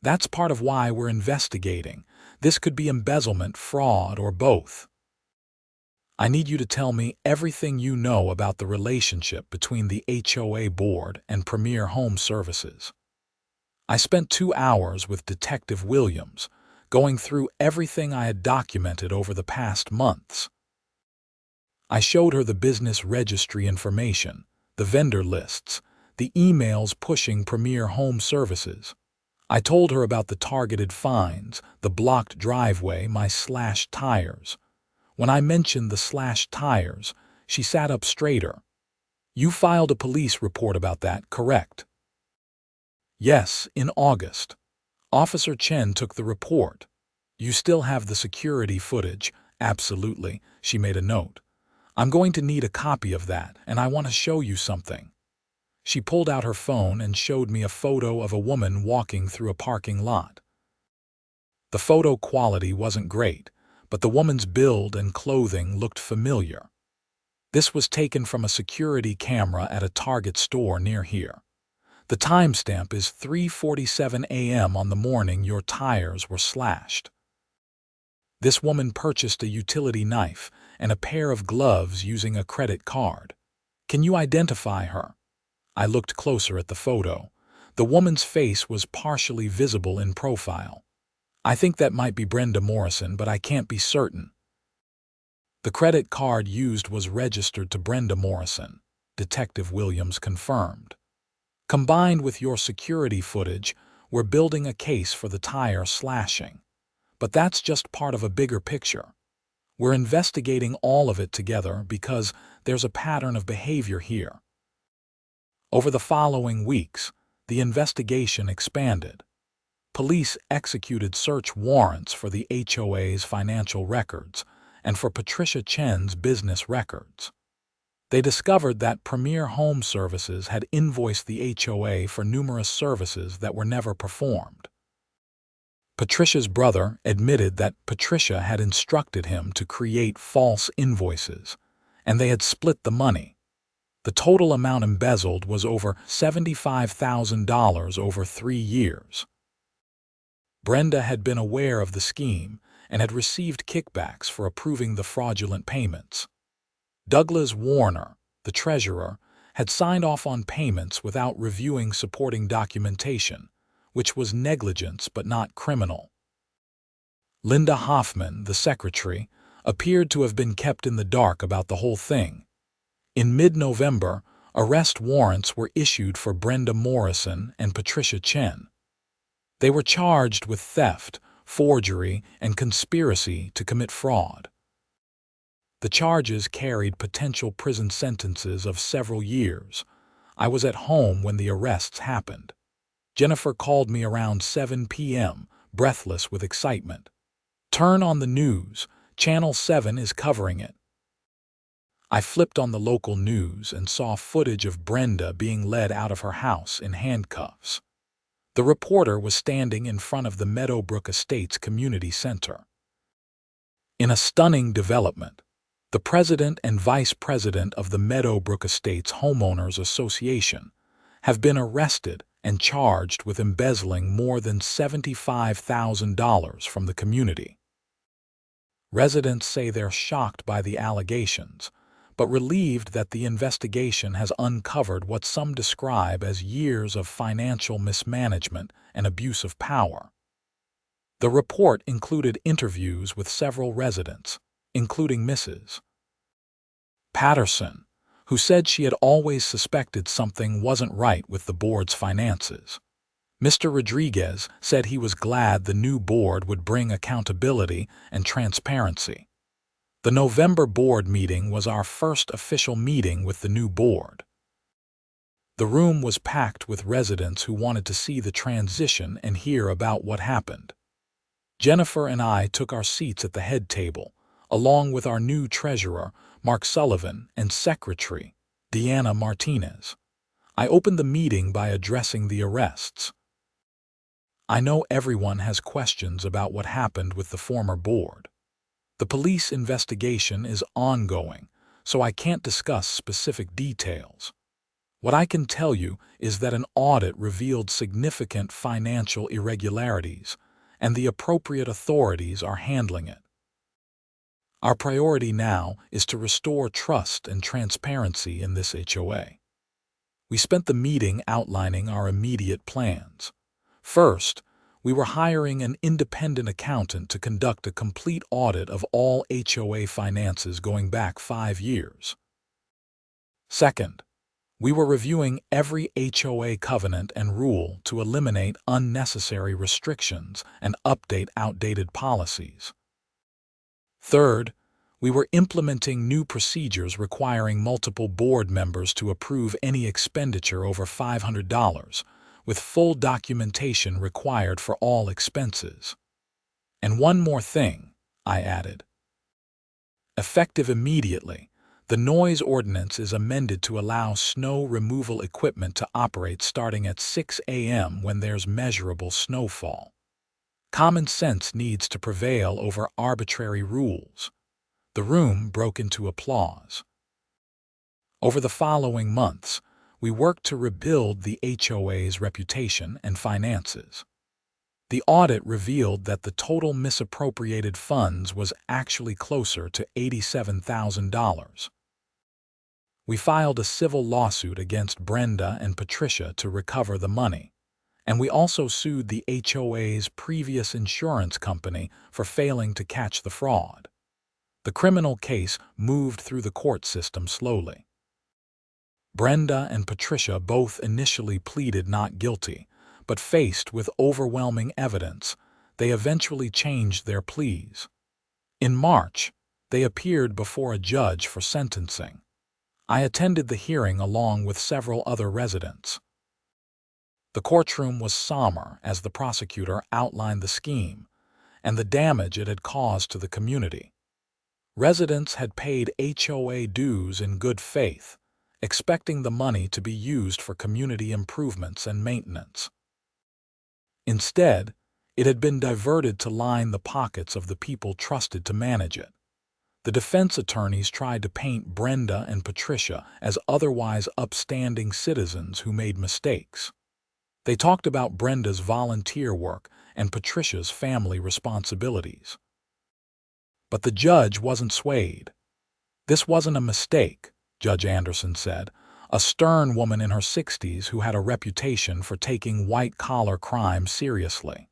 "That's part of why we're investigating. This could be embezzlement, fraud, or both. I need you to tell me everything you know about the relationship between the HOA board and Premier Home Services." I spent 2 hours with Detective Williams, going through everything I had documented over the past months. I showed her the business registry information, the vendor lists, the emails pushing Premier Home Services. I told her about the targeted fines, the blocked driveway, my slashed tires. When I mentioned the slashed tires, she sat up straighter. "You filed a police report about that, correct?" "Yes, in August. Officer Chen took the report. You still have the security footage, Absolutely, she made a note. I'm going to need a copy of that, and I want to show you something. She pulled out her phone and showed me a photo of a woman walking through a parking lot. The photo quality wasn't great, but the woman's build and clothing looked familiar. This was taken from a security camera at a Target store near here. The timestamp is 3:47 a.m. on the morning your tires were slashed. This woman purchased a utility knife and a pair of gloves using a credit card. Can you identify her? I looked closer at the photo. The woman's face was partially visible in profile. I think that might be Brenda Morrison, but I can't be certain. The credit card used was registered to Brenda Morrison, Detective Williams confirmed. Combined with your security footage, we're building a case for the tire slashing. But that's just part of a bigger picture. We're investigating all of it together because there's a pattern of behavior here. Over the following weeks, the investigation expanded. Police executed search warrants for the HOA's financial records and for Patricia Chen's business records. They discovered that Premier Home Services had invoiced the HOA for numerous services that were never performed. Patricia's brother admitted that Patricia had instructed him to create false invoices, and they had split the money. The total amount embezzled was over $75,000 over 3 years. Brenda had been aware of the scheme and had received kickbacks for approving the fraudulent payments. Douglas Warner, the treasurer, had signed off on payments without reviewing supporting documentation, which was negligence but not criminal. Linda Hoffman, the secretary, appeared to have been kept in the dark about the whole thing. In mid-November, arrest warrants were issued for Brenda Morrison and Patricia Chen. They were charged with theft, forgery, and conspiracy to commit fraud. The charges carried potential prison sentences of several years. I was at home when the arrests happened. Jennifer called me around 7 p.m., breathless with excitement. Turn on the news. Channel 7 is covering it. I flipped on the local news and saw footage of Brenda being led out of her house in handcuffs. The reporter was standing in front of the Meadowbrook Estates Community Center. In a stunning development, the president and vice president of the Meadowbrook Estates Homeowners Association have been arrested and charged with embezzling more than $75,000 from the community. Residents say they're shocked by the allegations, but relieved that the investigation has uncovered what some describe as years of financial mismanagement and abuse of power. The report included interviews with several residents, including Mrs. Patterson, who said she had always suspected something wasn't right with the board's finances. Mr. Rodriguez said he was glad the new board would bring accountability and transparency. The November board meeting was our first official meeting with the new board. The room was packed with residents who wanted to see the transition and hear about what happened. Jennifer and I took our seats at the head table, along with our new treasurer, Mark Sullivan, and secretary, Deanna Martinez. I opened the meeting by addressing the arrests. I know everyone has questions about what happened with the former board. The police investigation is ongoing, so I can't discuss specific details. What I can tell you is that an audit revealed significant financial irregularities, and the appropriate authorities are handling it. Our priority now is to restore trust and transparency in this HOA. We spent the meeting outlining our immediate plans. First, we were hiring an independent accountant to conduct a complete audit of all HOA finances going back 5 years. Second, we were reviewing every HOA covenant and rule to eliminate unnecessary restrictions and update outdated policies. Third, we were implementing new procedures requiring multiple board members to approve any expenditure over $500, with full documentation required for all expenses. And one more thing, I added. Effective immediately, the noise ordinance is amended to allow snow removal equipment to operate starting at 6 a.m. when there's measurable snowfall. Common sense needs to prevail over arbitrary rules. The room broke into applause. Over the following months, we worked to rebuild the HOA's reputation and finances. The audit revealed that the total misappropriated funds was actually closer to $87,000. We filed a civil lawsuit against Brenda and Patricia to recover the money, and we also sued the HOA's previous insurance company for failing to catch the fraud. The criminal case moved through the court system slowly. Brenda and Patricia both initially pleaded not guilty, but faced with overwhelming evidence, they eventually changed their pleas. In March, they appeared before a judge for sentencing. I attended the hearing along with several other residents. The courtroom was somber as the prosecutor outlined the scheme and the damage it had caused to the community. Residents had paid HOA dues in good faith, expecting the money to be used for community improvements and maintenance. Instead, it had been diverted to line the pockets of the people trusted to manage it. The defense attorneys tried to paint Brenda and Patricia as otherwise upstanding citizens who made mistakes. They talked about Brenda's volunteer work and Patricia's family responsibilities. But the judge wasn't swayed. "This wasn't a mistake," Judge Anderson said, a stern woman in her 60s who had a reputation for taking white-collar crime seriously.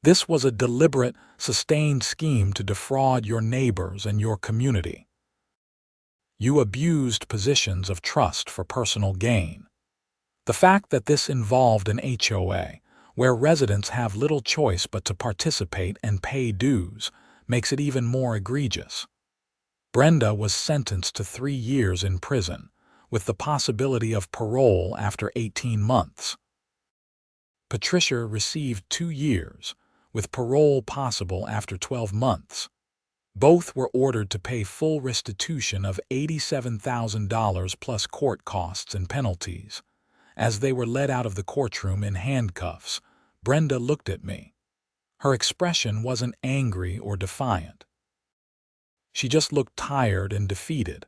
"This was a deliberate, sustained scheme to defraud your neighbors and your community. You abused positions of trust for personal gain. The fact that this involved an HOA, where residents have little choice but to participate and pay dues, makes it even more egregious." Brenda was sentenced to 3 years in prison, with the possibility of parole after 18 months. Patricia received 2 years, with parole possible after 12 months. Both were ordered to pay full restitution of $87,000 plus court costs and penalties. As they were led out of the courtroom in handcuffs, Brenda looked at me. Her expression wasn't angry or defiant. She just looked tired and defeated.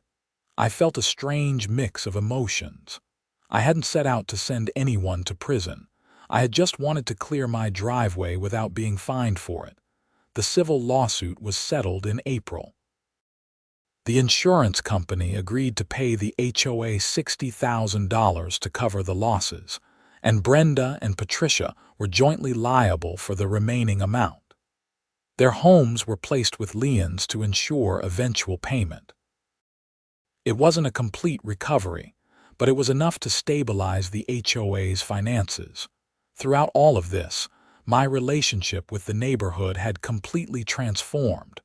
I felt a strange mix of emotions. I hadn't set out to send anyone to prison. I had just wanted to clear my driveway without being fined for it. The civil lawsuit was settled in April. The insurance company agreed to pay the HOA $60,000 to cover the losses, and Brenda and Patricia were jointly liable for the remaining amount. Their homes were placed with liens to ensure eventual payment. It wasn't a complete recovery, but it was enough to stabilize the HOA's finances. Throughout all of this, my relationship with the neighborhood had completely transformed.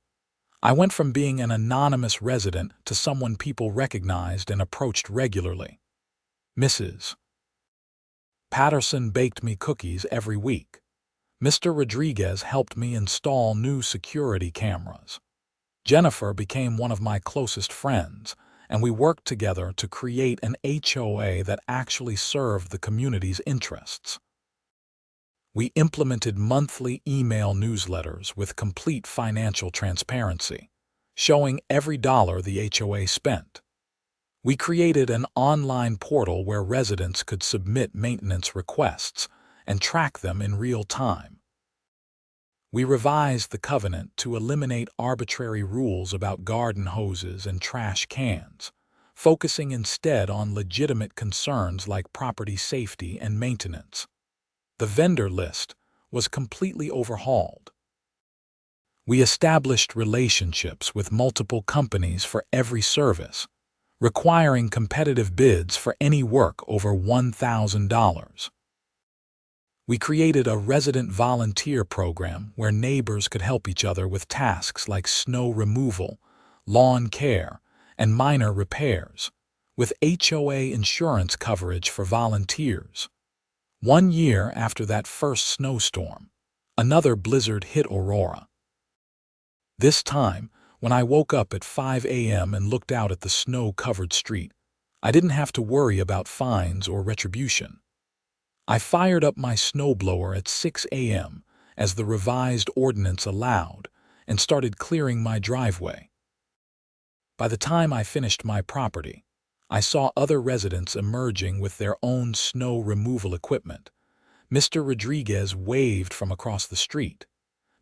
I went from being an anonymous resident to someone people recognized and approached regularly. Mrs. Patterson baked me cookies every week. Mr. Rodriguez helped me install new security cameras. Jennifer became one of my closest friends, and we worked together to create an HOA that actually served the community's interests. We implemented monthly email newsletters with complete financial transparency, showing every dollar the HOA spent. We created an online portal where residents could submit maintenance requests and track them in real time. We revised the covenant to eliminate arbitrary rules about garden hoses and trash cans, focusing instead on legitimate concerns like property safety and maintenance. The vendor list was completely overhauled. We established relationships with multiple companies for every service, requiring competitive bids for any work over $1,000. We created a resident volunteer program where neighbors could help each other with tasks like snow removal, lawn care, and minor repairs, with HOA insurance coverage for volunteers. 1 year after that first snowstorm, another blizzard hit Aurora. This time, When I woke up at 5 a.m. and looked out at the snow-covered street, I didn't have to worry about fines or retribution. I fired up my snowblower at 6 a.m. as the revised ordinance allowed and started clearing my driveway. By the time I finished my property, I saw other residents emerging with their own snow removal equipment. Mr. Rodriguez waved from across the street.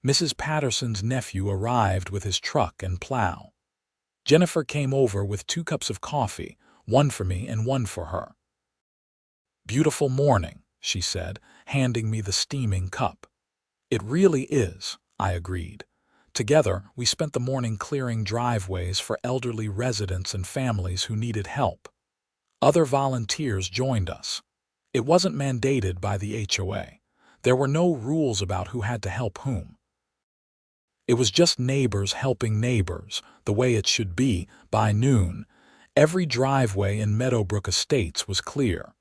Mrs. Patterson's nephew arrived with his truck and plow. Jennifer came over with 2 cups of coffee, one for me and one for her. "Beautiful morning," she said, handing me the steaming cup. "It really is," I agreed. Together, we spent the morning clearing driveways for elderly residents and families who needed help. Other volunteers joined us. It wasn't mandated by the HOA. There were no rules about who had to help whom. It was just neighbors helping neighbors, the way it should be. By noon, every driveway in Meadowbrook Estates was clear.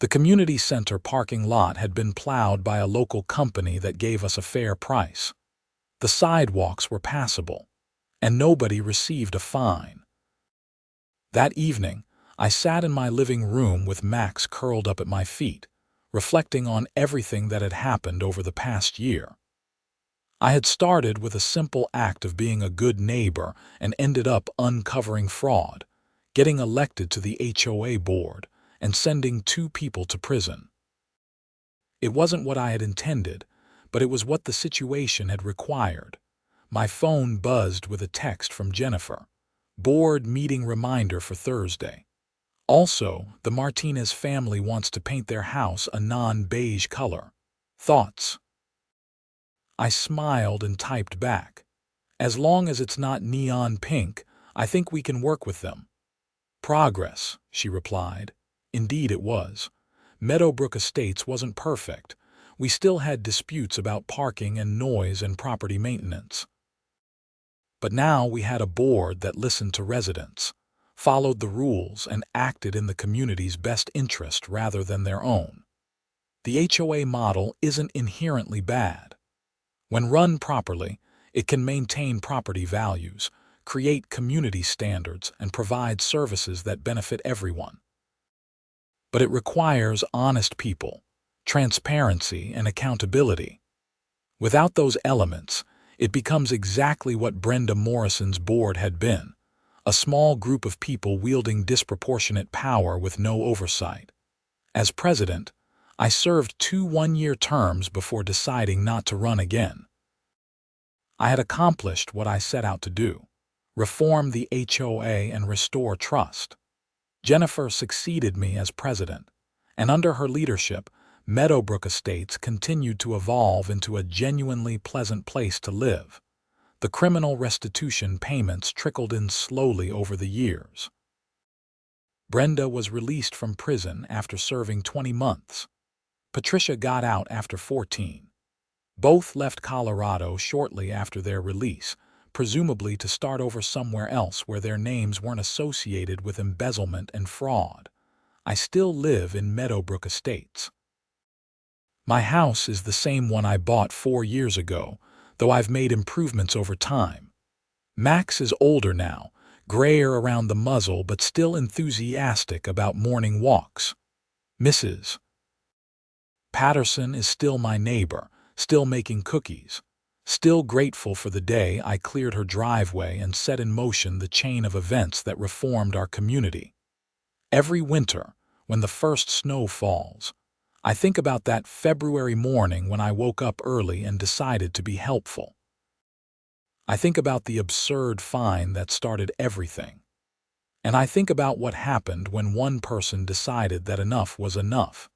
The community center parking lot had been plowed by a local company that gave us a fair price. The sidewalks were passable, and nobody received a fine. That evening, I sat in my living room with Max curled up at my feet, reflecting on everything that had happened over the past year. I had started with a simple act of being a good neighbor and ended up uncovering fraud, getting elected to the HOA board, and sending 2 people to prison. It wasn't what I had intended, but it was what the situation had required. My phone buzzed with a text from Jennifer. "Board meeting reminder for Thursday. Also, the Martinez family wants to paint their house a non-beige color. Thoughts?" I smiled and typed back. "As long as it's not neon pink, I think we can work with them." "Progress," she replied. Indeed it was. Meadowbrook Estates wasn't perfect. We still had disputes about parking and noise and property maintenance. But now we had a board that listened to residents, followed the rules, and acted in the community's best interest rather than their own. The HOA model isn't inherently bad. When run properly, it can maintain property values, create community standards, and provide services that benefit everyone. But it requires honest people, transparency, and accountability. Without those elements, it becomes exactly what Brenda Morrison's board had been, a small group of people wielding disproportionate power with no oversight. As president, I served 2 one-year terms before deciding not to run again. I had accomplished what I set out to do: reform the HOA and restore trust. Jennifer succeeded me as president, and under her leadership, Meadowbrook Estates continued to evolve into a genuinely pleasant place to live. The criminal restitution payments trickled in slowly over the years. Brenda was released from prison after serving 20 months. Patricia got out after 14. Both left Colorado shortly after their release, presumably to start over somewhere else where their names weren't associated with embezzlement and fraud. I still live in Meadowbrook Estates. My house is the same one I bought 4 years ago, though I've made improvements over time. Max is older now, grayer around the muzzle but still enthusiastic about morning walks. Mrs. Patterson is still my neighbor, still making cookies, still grateful for the day I cleared her driveway and set in motion the chain of events that reformed our community. Every winter, when the first snow falls, I think about that February morning when I woke up early and decided to be helpful. I think about the absurd fine that started everything. And I think about what happened when one person decided that enough was enough,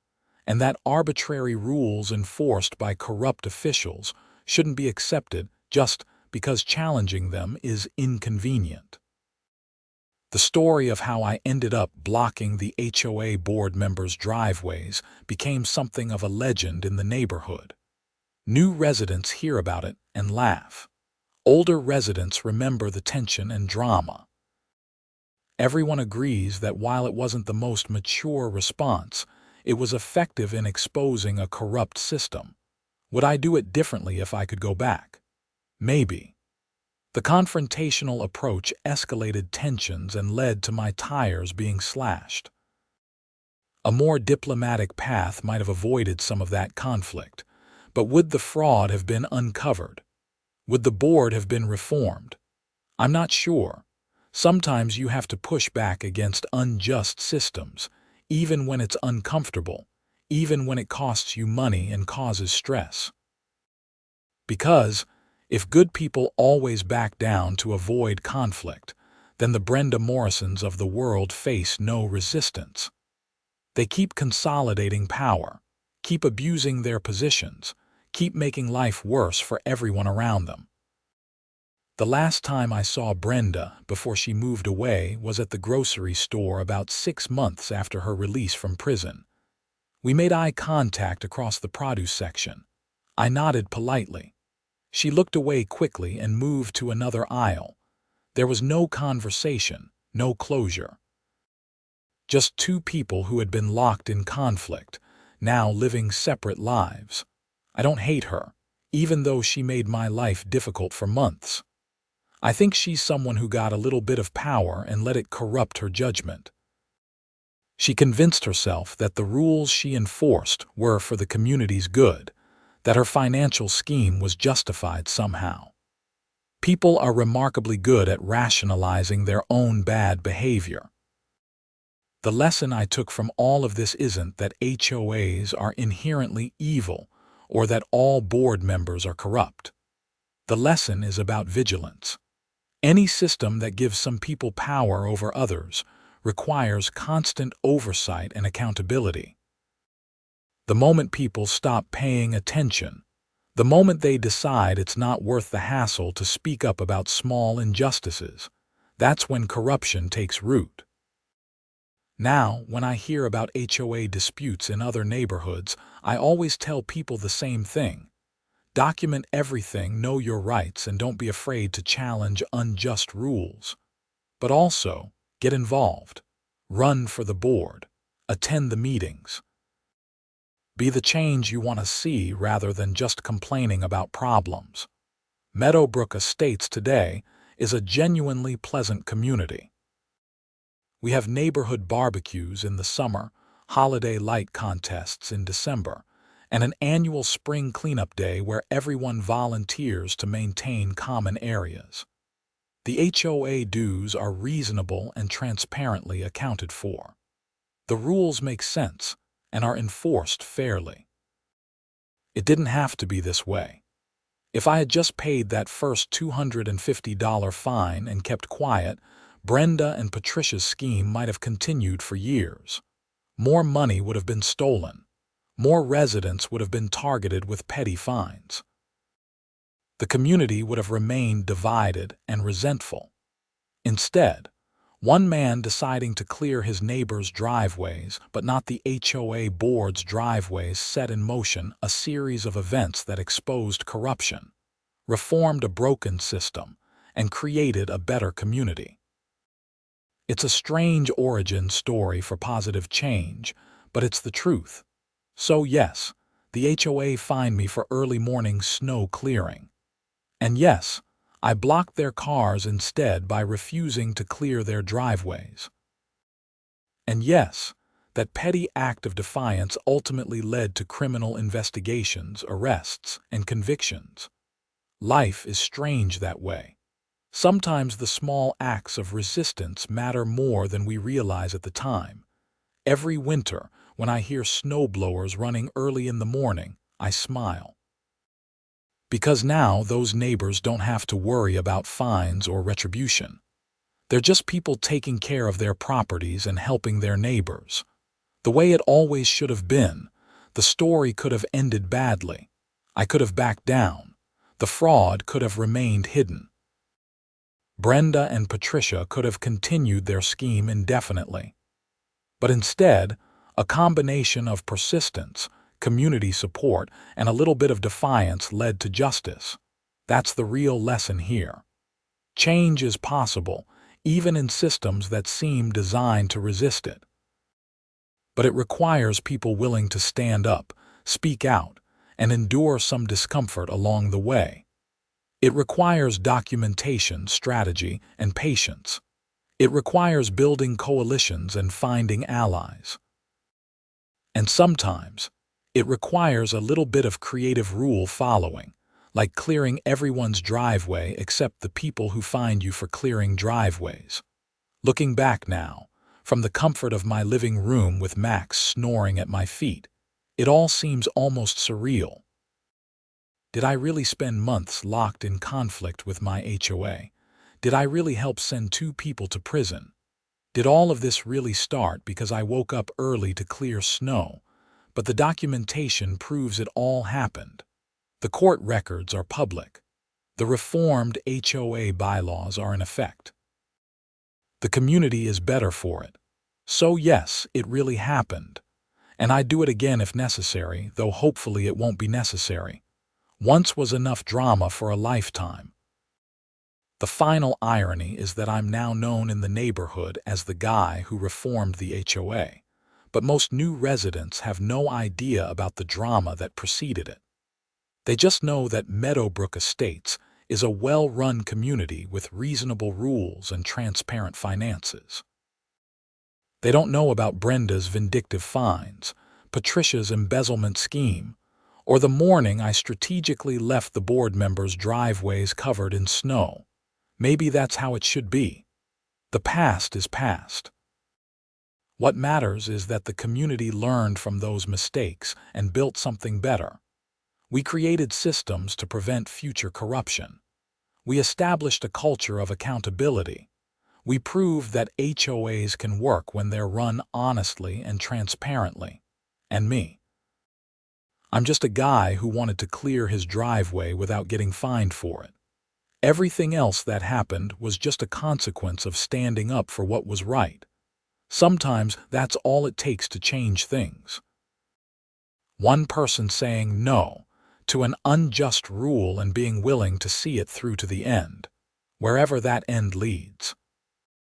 and that arbitrary rules enforced by corrupt officials shouldn't be accepted just because challenging them is inconvenient. The story of how I ended up blocking the HOA board members' driveways became something of a legend in the neighborhood. New residents hear about it and laugh. Older residents remember the tension and drama. Everyone agrees that while it wasn't the most mature response, it was effective in exposing a corrupt system. Would I do it differently if I could go back? Maybe. The confrontational approach escalated tensions and led to my tires being slashed. A more diplomatic path might have avoided some of that conflict, but would the fraud have been uncovered? Would the board have been reformed? I'm not sure. Sometimes you have to push back against unjust systems, even when it's uncomfortable, even when it costs you money and causes stress. Because if good people always back down to avoid conflict, then the Brenda Morrisons of the world face no resistance. They keep consolidating power, keep abusing their positions, keep making life worse for everyone around them. The last time I saw Brenda before she moved away was at the grocery store about 6 months after her release from prison. We made eye contact across the produce section. I nodded politely. She looked away quickly and moved to another aisle. There was no conversation, no closure. Just two people who had been locked in conflict, now living separate lives. I don't hate her, even though she made my life difficult for months. I think she's someone who got a little bit of power and let it corrupt her judgment. She convinced herself that the rules she enforced were for the community's good, that her financial scheme was justified somehow. People are remarkably good at rationalizing their own bad behavior. The lesson I took from all of this isn't that HOAs are inherently evil or that all board members are corrupt. The lesson is about vigilance. Any system that gives some people power over others requires constant oversight and accountability. The moment people stop paying attention, the moment they decide it's not worth the hassle to speak up about small injustices, that's when corruption takes root. Now, when I hear about HOA disputes in other neighborhoods, I always tell people the same thing. Document everything, know your rights, and don't be afraid to challenge unjust rules. But also, get involved. Run for the board. Attend the meetings. Be the change you want to see rather than just complaining about problems. Meadowbrook Estates today is a genuinely pleasant community. We have neighborhood barbecues in the summer, holiday light contests in December, and an annual spring cleanup day where everyone volunteers to maintain common areas. The HOA dues are reasonable and transparently accounted for. The rules make sense and are enforced fairly. It didn't have to be this way. If I had just paid that first $250 fine and kept quiet, Brenda and Patricia's scheme might have continued for years. More money would have been stolen. More residents would have been targeted with petty fines. The community would have remained divided and resentful. Instead, one man deciding to clear his neighbor's driveways, but not the HOA board's driveways, set in motion a series of events that exposed corruption, reformed a broken system, and created a better community. It's a strange origin story for positive change, but it's the truth. So yes, the HOA fined me for early morning snow clearing. And yes, I blocked their cars instead by refusing to clear their driveways. And yes, that petty act of defiance ultimately led to criminal investigations, arrests, and convictions. Life is strange that way. Sometimes the small acts of resistance matter more than we realize at the time. Every winter, when I hear snowblowers running early in the morning, I smile. Because now those neighbors don't have to worry about fines or retribution. They're just people taking care of their properties and helping their neighbors. The way it always should have been. The story could have ended badly. I could have backed down. The fraud could have remained hidden. Brenda and Patricia could have continued their scheme indefinitely. But instead, a combination of persistence, community support, and a little bit of defiance led to justice. That's the real lesson here. Change is possible, even in systems that seem designed to resist it. But it requires people willing to stand up, speak out, and endure some discomfort along the way. It requires documentation, strategy, and patience. It requires building coalitions and finding allies. And sometimes, it requires a little bit of creative rule following, like clearing everyone's driveway except the people who find you for clearing driveways. Looking back now, from the comfort of my living room with Max snoring at my feet, it all seems almost surreal. Did I really spend months locked in conflict with my HOA? Did I really help send 2 people to prison? Did all of this really start because I woke up early to clear snow? But the documentation proves it all happened. The court records are public. The reformed HOA bylaws are in effect. The community is better for it. So yes, it really happened. And I'd do it again if necessary, though hopefully it won't be necessary. Once was enough drama for a lifetime. The final irony is that I'm now known in the neighborhood as the guy who reformed the HOA, but most new residents have no idea about the drama that preceded it. They just know that Meadowbrook Estates is a well-run community with reasonable rules and transparent finances. They don't know about Brenda's vindictive fines, Patricia's embezzlement scheme, or the morning I strategically left the board members' driveways covered in snow. Maybe that's how it should be. The past is past. What matters is that the community learned from those mistakes and built something better. We created systems to prevent future corruption. We established a culture of accountability. We proved that HOAs can work when they're run honestly and transparently. And me. I'm just a guy who wanted to clear his driveway without getting fined for it. Everything else that happened was just a consequence of standing up for what was right. Sometimes that's all it takes to change things. One person saying no to an unjust rule and being willing to see it through to the end, wherever that end leads.